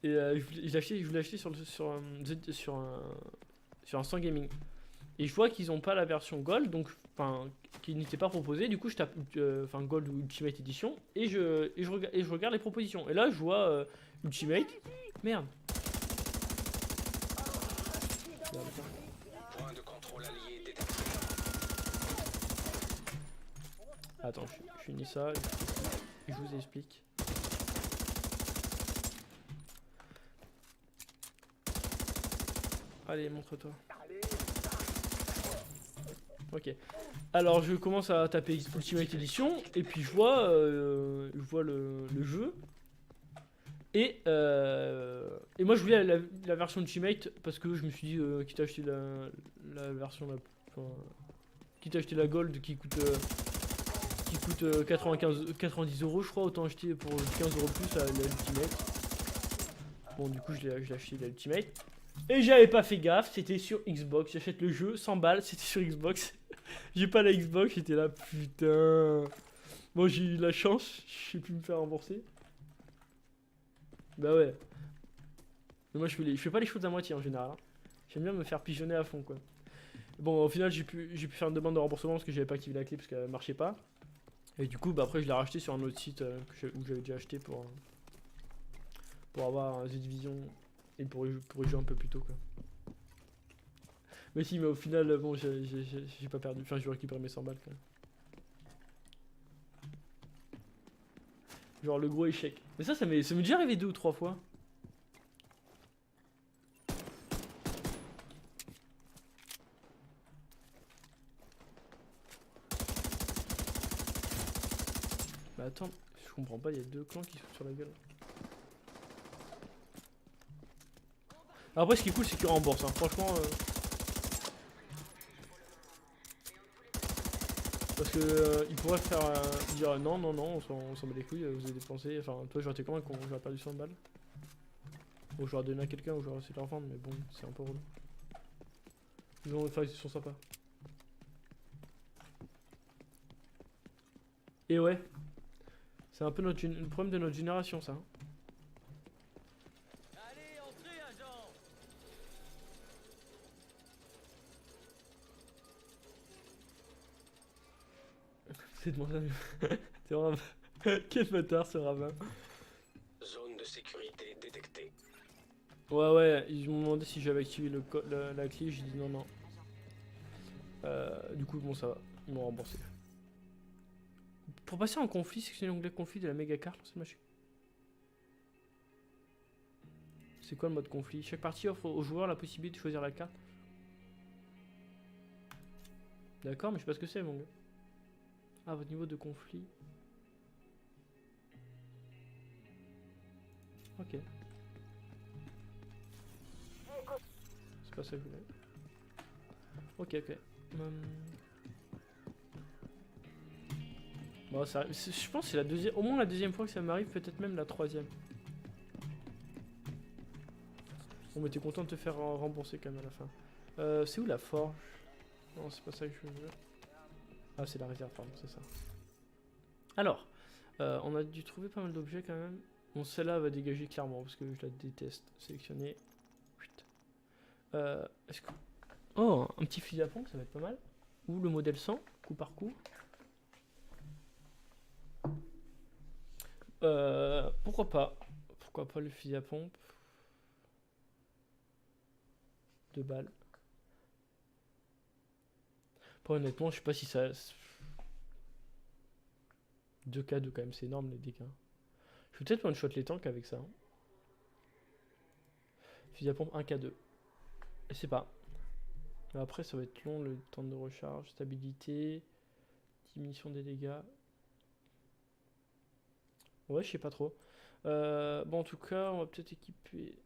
Et je voulais acheter sur Instant Gaming. Et je vois qu'ils ont pas la version Gold, donc enfin qui n'était pas proposée. Du coup, je tape Gold ou Ultimate Edition et je regarde les propositions. Et là, je vois Ultimate. Merde. Point de contrôle allié détecté. Attends, je finis ça et je vous explique. Allez, montre-toi. Ok. Alors, je commence à taper Ultimate Edition et puis je vois le jeu. Et moi, je voulais la version Ultimate parce que je me suis dit, quitte à acheter la version quitte à acheter la Gold qui coûte 90 euros, je crois, autant acheter pour 15 euros plus la Ultimate. Bon, du coup, je l'ai acheté la Ultimate. Et j'avais pas fait gaffe, c'était sur Xbox. J'achète le jeu 100 balles, c'était sur Xbox. J'ai pas la Xbox, j'étais là, putain. Bon, j'ai eu la chance, je sais plus me faire rembourser. Bah ouais. Mais moi, je fais pas les choses à moitié en général. Hein. J'aime bien me faire pigeonner à fond, quoi. Bon, au final, j'ai pu faire une demande de remboursement parce que j'avais pas activé la clé parce qu'elle marchait pas. Et du coup, bah après, je l'ai racheté sur un autre site où j'avais déjà acheté pour avoir The Division et pour y jouer un peu plus tôt, quoi. Mais si, mais au final, bon, j'ai pas perdu. Enfin, je vais récupérer mes 100 balles, quand même. Genre le gros échec. Mais ça m'est déjà arrivé 2 ou 3 fois. Bah attends, je comprends pas, il y a 2 clans qui sont sur la gueule. Alors après, ce qui est cool, c'est qu'ils remboursent, hein. Franchement. Parce que ils pourraient faire dire non, on s'en bat les couilles, vous avez dépensé. Enfin, toi, j'aurais été convaincu qu'on j'aurais perdu 100 balles. Ou j'aurais donné à quelqu'un, ou j'aurais essayé de leur vendre, mais bon, c'est un peu relou. Ils sont sympas. Et ouais, c'est un peu le problème de notre génération, ça. Hein. Allez, entrez, agent. C'est de mon ami. C'est vraiment. Quel bâtard ce ravin. Zone de sécurité détectée. Ouais, ils m'ont demandé si j'avais activé la clé, j'ai dit non. Du coup, bon, ça va, ils m'ont remboursé. Pour passer en conflit, sélectionnez l'onglet conflit de la méga carte, lancez le machine. C'est quoi le mode conflit? Chaque partie offre aux joueurs la possibilité de choisir la carte. D'accord, mais je sais pas ce que c'est, mon gars. Ah, votre niveau de conflit. Ok. C'est pas ça que je voulais. Ok. Bon, je pense que c'est la deuxième, au moins la deuxième fois que ça m'arrive, peut-être même la troisième. On était content de te faire rembourser quand même à la fin. C'est où la forge? Non, c'est pas ça que je veux dire. Ah, c'est la réserve, pardon, c'est ça. Alors, on a dû trouver pas mal d'objets quand même. Bon, celle-là va dégager clairement parce que je la déteste. Sélectionner. Est-ce que... Oh, un petit fusil à pompe, ça va être pas mal. Ou le modèle 100, coup par coup. Pourquoi pas? Pourquoi pas le fusil à pompe? 2 balles. Pas honnêtement, je sais pas si ça... 2K2 quand même, c'est énorme les dégâts. Je vais peut-être one-shot les tanks avec ça. Hein. Fusil à pompe 1K2. Je sais pas. Mais après, ça va être long le temps de recharge. Stabilité. Diminution des dégâts. Ouais, je sais pas trop. Bon, en tout cas, on va peut-être équiper.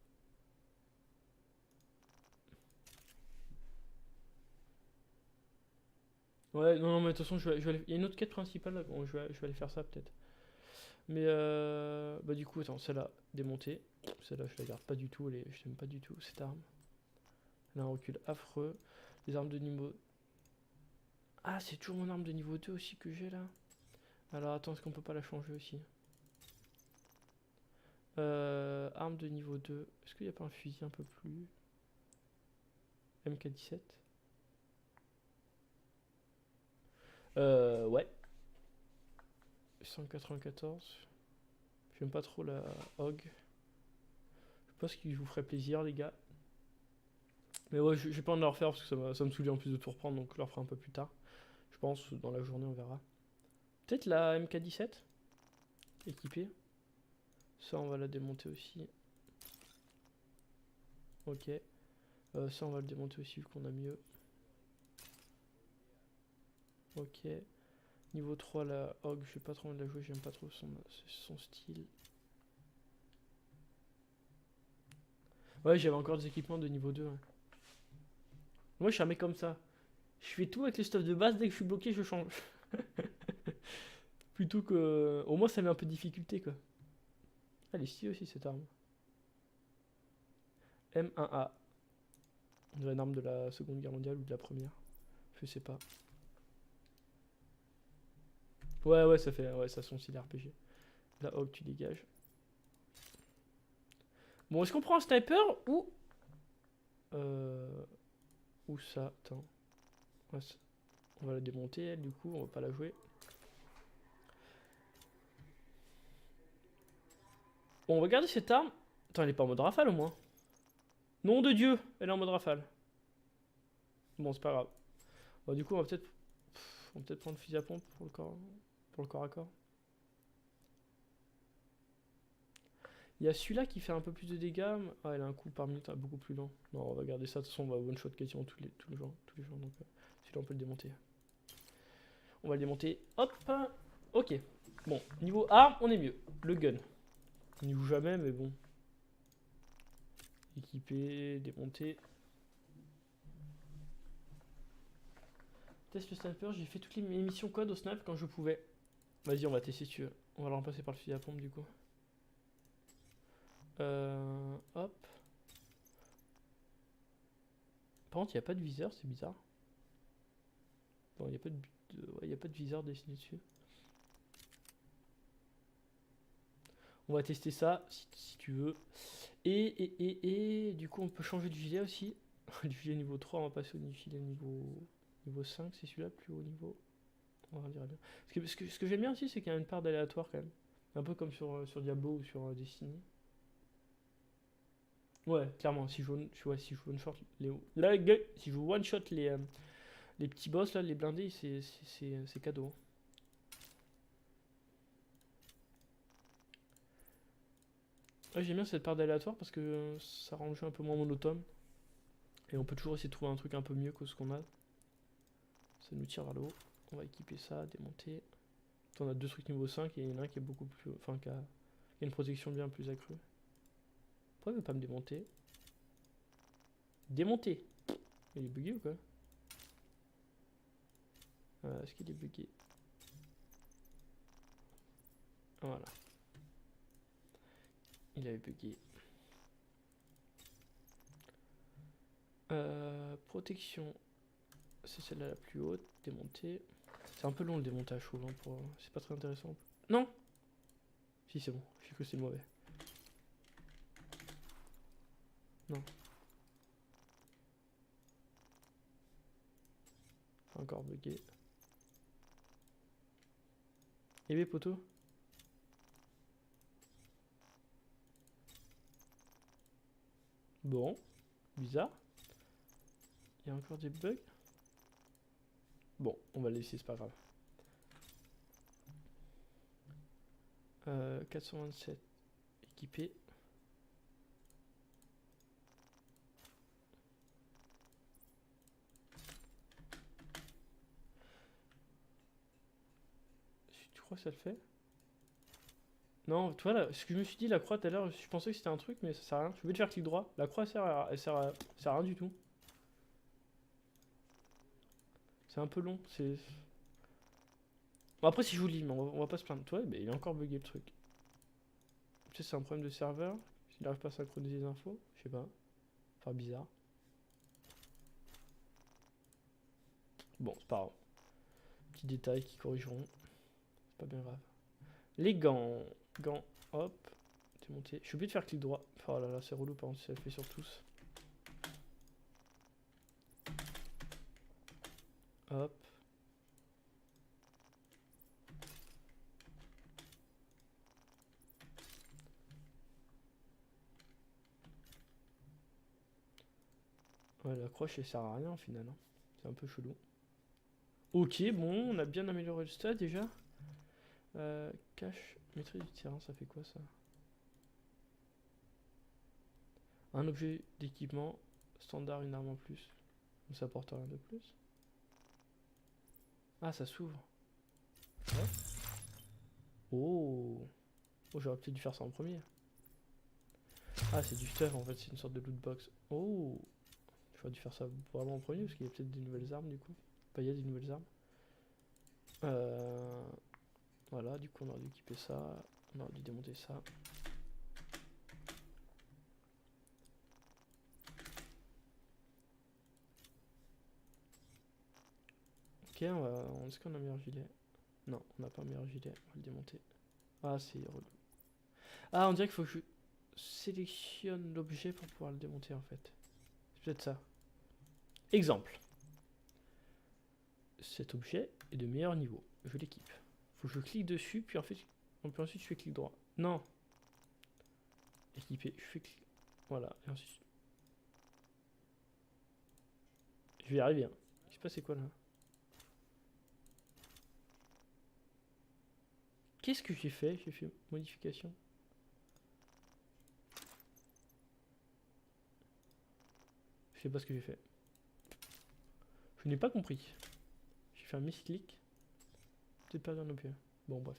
Ouais, non, non, mais de toute façon, il y a une autre quête principale là. Bon, je vais aller faire ça peut-être. Mais bah, du coup, attends, celle-là, démontée. Celle-là, je la garde pas du tout. Je l'aime pas du tout, cette arme. Elle a un recul affreux. Les armes de niveau. Ah, c'est toujours mon arme de niveau 2 aussi que j'ai là. Alors, attends, est-ce qu'on peut pas la changer aussi? Arme de niveau 2. Est-ce qu'il n'y a pas un fusil un peu plus. MK17. Ouais. 194. J'aime pas trop la Hog. Je pense qu'il vous ferait plaisir, les gars. Mais ouais, j'ai pas envie de la refaire parce que ça me saoule en plus de tout reprendre, donc je la referai un peu plus tard. Je pense, dans la journée, on verra. Peut-être la MK17 équipée. Ça, on va la démonter aussi. Ok. Ça, on va le démonter aussi vu qu'on a mieux. Ok. Niveau 3, la Hog, je sais pas trop envie de la jouer, j'aime pas trop son style. Ouais, j'avais encore des équipements de niveau 2. Hein. Moi, je suis un mec comme ça. Je fais tout avec les stuff de base, dès que je suis bloqué, je change. Plutôt que. Au moins, ça met un peu de difficulté, quoi. Ah, elle est stylée aussi, cette arme. M1A. On dirait une arme de la Seconde Guerre mondiale ou de la Première. Je sais pas. Ouais, ouais, ça fait. Ouais, ça son style RPG. La Hog, tu dégages. Bon, est-ce qu'on prend un sniper ou. Ou ça, attends. Ouais, on va la démonter, elle, du coup, on va pas la jouer. Bon, on va garder cette arme. Attends, elle est pas en mode rafale au moins. Nom de Dieu, elle est en mode rafale. Bon, c'est pas grave. Bon, du coup, on va peut-être prendre le fusil à pompe pour le corps à corps. Il y a celui-là qui fait un peu plus de dégâts. Ah, il a un coup par minute beaucoup plus lent. Non, on va garder ça. De toute façon, on va one shot quasiment tous les jours. Donc, celui-là, on peut le démonter. On va le démonter. Hop. Ok. Bon, niveau arme, on est mieux. Le gun. On n'y joue jamais, mais bon. Équipé, démonté. Test le sniper, j'ai fait toutes mes missions code au snap quand je pouvais. Vas-y, on va tester si tu veux. On va le remplacer par le fusil à pompe du coup. Hop. Par contre, il n'y a pas de viseur, c'est bizarre. Bon, il n'y a pas ouais, a pas de viseur dessiné dessus. On va tester ça si tu veux. Et du coup, on peut changer de gilet aussi. Du gilet niveau 3, on va passer au gilet niveau 5, c'est celui-là, plus haut niveau. On va dire bien. Ce que j'aime bien aussi, c'est qu'il y a une part d'aléatoire quand même. Un peu comme sur Diablo ou sur Destiny. Ouais, clairement, si je one shot si je one shot les petits boss là, les blindés, c'est cadeau. Ouais, j'aime bien cette part d'aléatoire parce que ça rend le jeu un peu moins monotone. Et on peut toujours essayer de trouver un truc un peu mieux que ce qu'on a. Ça nous tire vers le haut. On va équiper ça, démonter. On a deux trucs niveau 5 et il y en a un qui est beaucoup plus. Enfin, qui a une protection bien plus accrue. Pourquoi il veut pas me démonter? Démonter! Il est bugué ou quoi? Est-ce qu'il est bugué? Voilà. Il avait bugué. Protection. C'est celle-là la plus haute. Démonter. C'est un peu long le démontage, je trouve. Hein, c'est pas très intéressant. Non! Si, c'est bon. Je sais que c'est le mauvais. Non. Encore bugué. Et bien, poteau. Bon. Bizarre. Il y a encore des bugs. Bon, on va le laisser, c'est pas grave. 427 équipé. Tu crois que ça le fait? Non, tu vois, là, ce que je me suis dit, la croix tout à l'heure, je pensais que c'était un truc, mais ça sert à rien. Je suis obligé de faire clic droit. La croix, elle sert à rien du tout. C'est un peu long. C'est. Bon, après, si je vous lis, mais on va pas se plaindre. Toi, il est encore bugué le truc. Tu sais, c'est un problème de serveur. Il n'arrive pas à synchroniser les infos. Je sais pas. Enfin, bizarre. Bon, c'est pas grave. Petits détails qui corrigeront. C'est pas bien grave. Les gants. Gants, hop. Démonter. Je suis obligé de faire clic droit. Oh là là, c'est relou par contre, ça le fait sur tous. Hop. Ouais, la croche elle sert à rien au final. Hein. C'est un peu chelou. Ok, bon, on a bien amélioré le stade déjà. Cache, maîtrise du terrain, ça fait quoi ça? Un objet d'équipement, standard, une arme en plus. Ça apporte rien de plus. Ah, ça s'ouvre. Ouais. Oh, oh j'aurais peut-être dû faire ça en premier. Ah, c'est du stuff en fait, c'est une sorte de loot box. Oh, j'aurais dû faire ça vraiment en premier parce qu'il y a peut-être des nouvelles armes du coup. Enfin, il y a des nouvelles armes. Voilà, du coup on aurait dû équiper ça. On aurait dû démonter ça. Ok, est-ce qu'on a un meilleur gilet? Non, on n'a pas un meilleur gilet, on va le démonter. Ah, c'est relou. Ah, on dirait qu'il faut que je sélectionne l'objet pour pouvoir le démonter en fait. C'est peut-être ça. Exemple. Cet objet est de meilleur niveau. Je l'équipe. Faut que je clique dessus, puis ensuite je fais clic droit. Non. Équiper, je fais clic. Voilà, et ensuite. Je vais y arriver. Hein. Je sais pas c'est quoi là. Qu'est-ce que j'ai fait? J'ai fait modification. Je sais pas ce que j'ai fait. Je n'ai pas compris. J'ai fait un misclick. Peut-être perdu un objet. Bon, bref.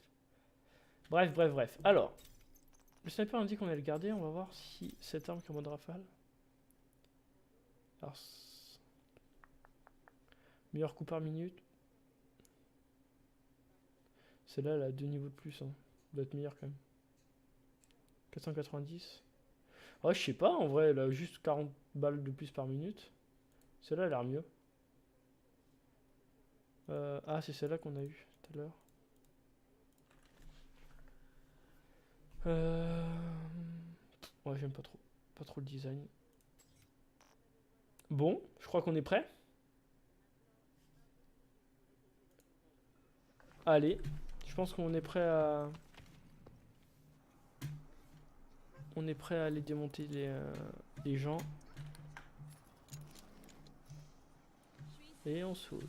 Bref. Alors, le sniper a dit qu'on allait le garder. On va voir si cette arme qui est en mode rafale. Alors, meilleur coup par minute. Celle-là, elle a 2 niveaux de plus. Hein. Elle doit être meilleure quand même. 490. Ouais, je sais pas. En vrai, elle a juste 40 balles de plus par minute. Celle-là, elle a l'air mieux. Ah, c'est celle-là qu'on a eu tout à l'heure. Ouais, j'aime pas trop. Pas trop le design. Bon, je crois qu'on est prêt. Allez, je pense qu'on est prêt à... On est prêt à aller démonter les gens. Et on saute.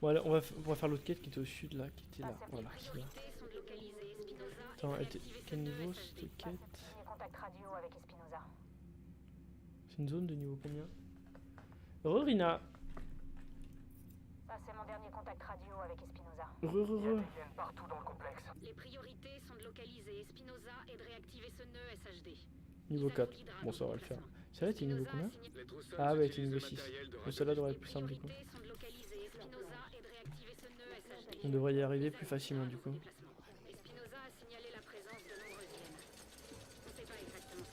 Bon, allez, on va faire l'autre quête qui était au sud là, qui était là. Voilà, c'est là. Attends, quel niveau cette quête? Contact radio avec Espinoza. C'est une zone de niveau combien? Rina. Ça, c'est mon dernier contact radio avec Espinoza. Partout dans le complexe. Les priorités sont de localiser Espinoza et de réactiver ce nœud SHD. Niveau 4. Bon, ça va le faire. Celle-là, t'es niveau combien? Ah ouais, t'es niveau 6. Mais celle-là devrait être plus simple du coup. On devrait y arriver plus facilement du coup.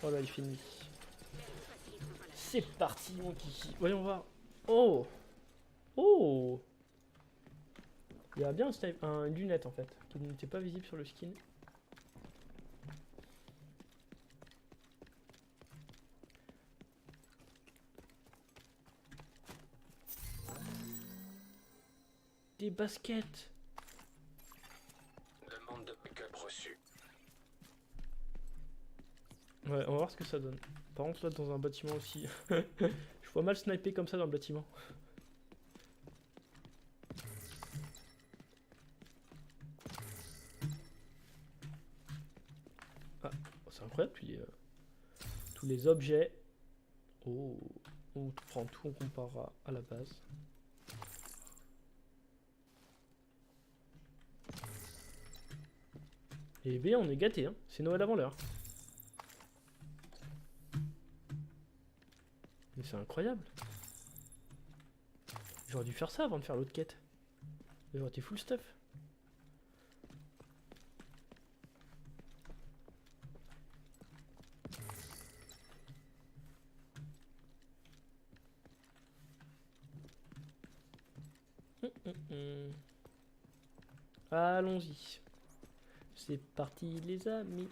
Oh là, il finit. C'est parti mon kiki. Voyons voir. Oh. Oh. Il y a bien une lunette en fait, qui n'était pas visible sur le skin. Des baskets. Demande de pick-up reçue. Ouais, on va voir ce que ça donne. Par contre là dans un bâtiment aussi, je vois mal sniper comme ça dans le bâtiment. Ah, c'est incroyable tous les objets. Oh, on prend tout, on compare à la base. Et B, on est gâté, hein. C'est Noël avant l'heure. Mais c'est incroyable. J'aurais dû faire ça avant de faire l'autre quête. J'aurais été full stuff. Allons-y. C'est parti les amis.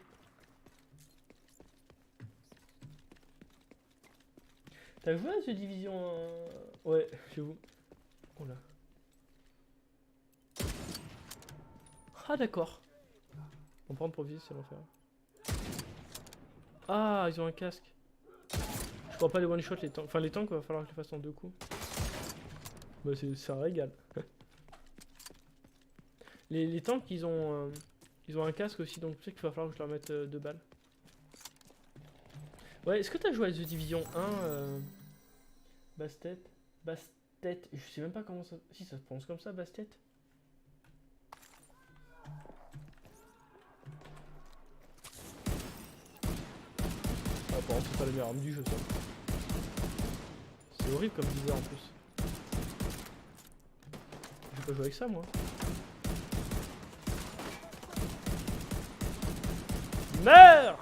T'as joué à The Division Ouais, chez vous. Oh là. Ah d'accord. On prend profiter, c'est l'enfer. Ah, ils ont un casque. Je crois pas les one shot les tanks. Enfin les tanks, il va falloir que je les fasse en 2 coups. Bah c'est un régal. Les tanks ils ont un casque aussi, donc peut-être qu'il va falloir que je leur mette 2 balles. Ouais, est-ce que t'as joué à The Division 1 Bastet? Bastet, je sais même pas comment ça... Si ça se prononce comme ça, Bastet? Ah par contre c'est pas la meilleure arme du jeu ça. C'est horrible comme viseur en plus. Je vais pas jouer avec ça moi. Meurs!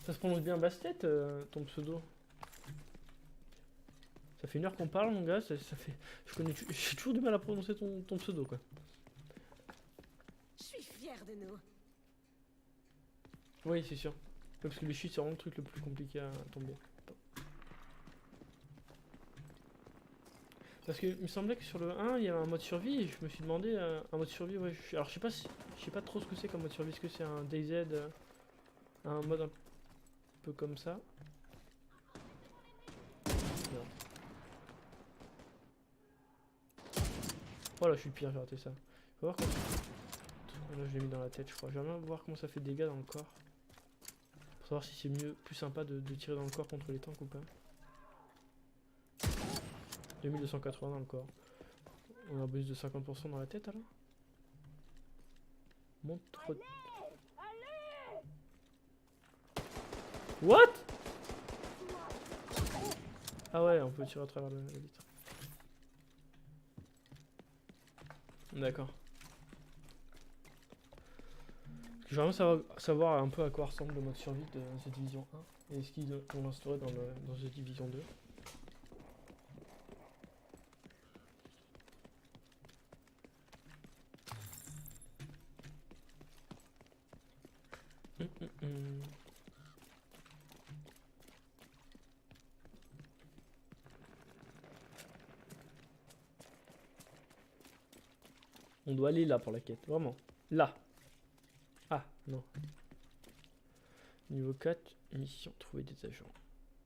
Ça se prononce bien Bastet ton pseudo? Ça fait 1 heure qu'on parle mon gars, ça fait... J'ai toujours du mal à prononcer ton pseudo quoi. Je suis fière de nous. Oui c'est sûr. Parce que les chutes c'est vraiment le truc le plus compliqué à tomber. Parce que il me semblait que sur le 1 il y avait un mode survie et je me suis demandé un mode survie ouais alors je sais pas trop ce que c'est comme mode survie, est-ce que c'est un DayZ un mode un peu comme ça. Non. Voilà je suis le pire, j'ai raté ça. Faut voir comment... Là je l'ai mis dans la tête je crois, j'aimerais bien voir comment ça fait de dégâts dans le corps. Pour savoir si c'est mieux, plus sympa de tirer dans le corps contre les tanks ou pas. 2280 dans le corps. On a un bonus de 50% dans la tête alors. Montre. What? Ah ouais, on peut tirer à travers la vitre. D'accord. Je veux vraiment savoir un peu à quoi ressemble le mode survie de The Division 1 et ce qu'ils ont instauré dans The Division 2. On doit aller là pour la quête, vraiment. Là. Ah, non. Niveau 4, mission, trouver des agents.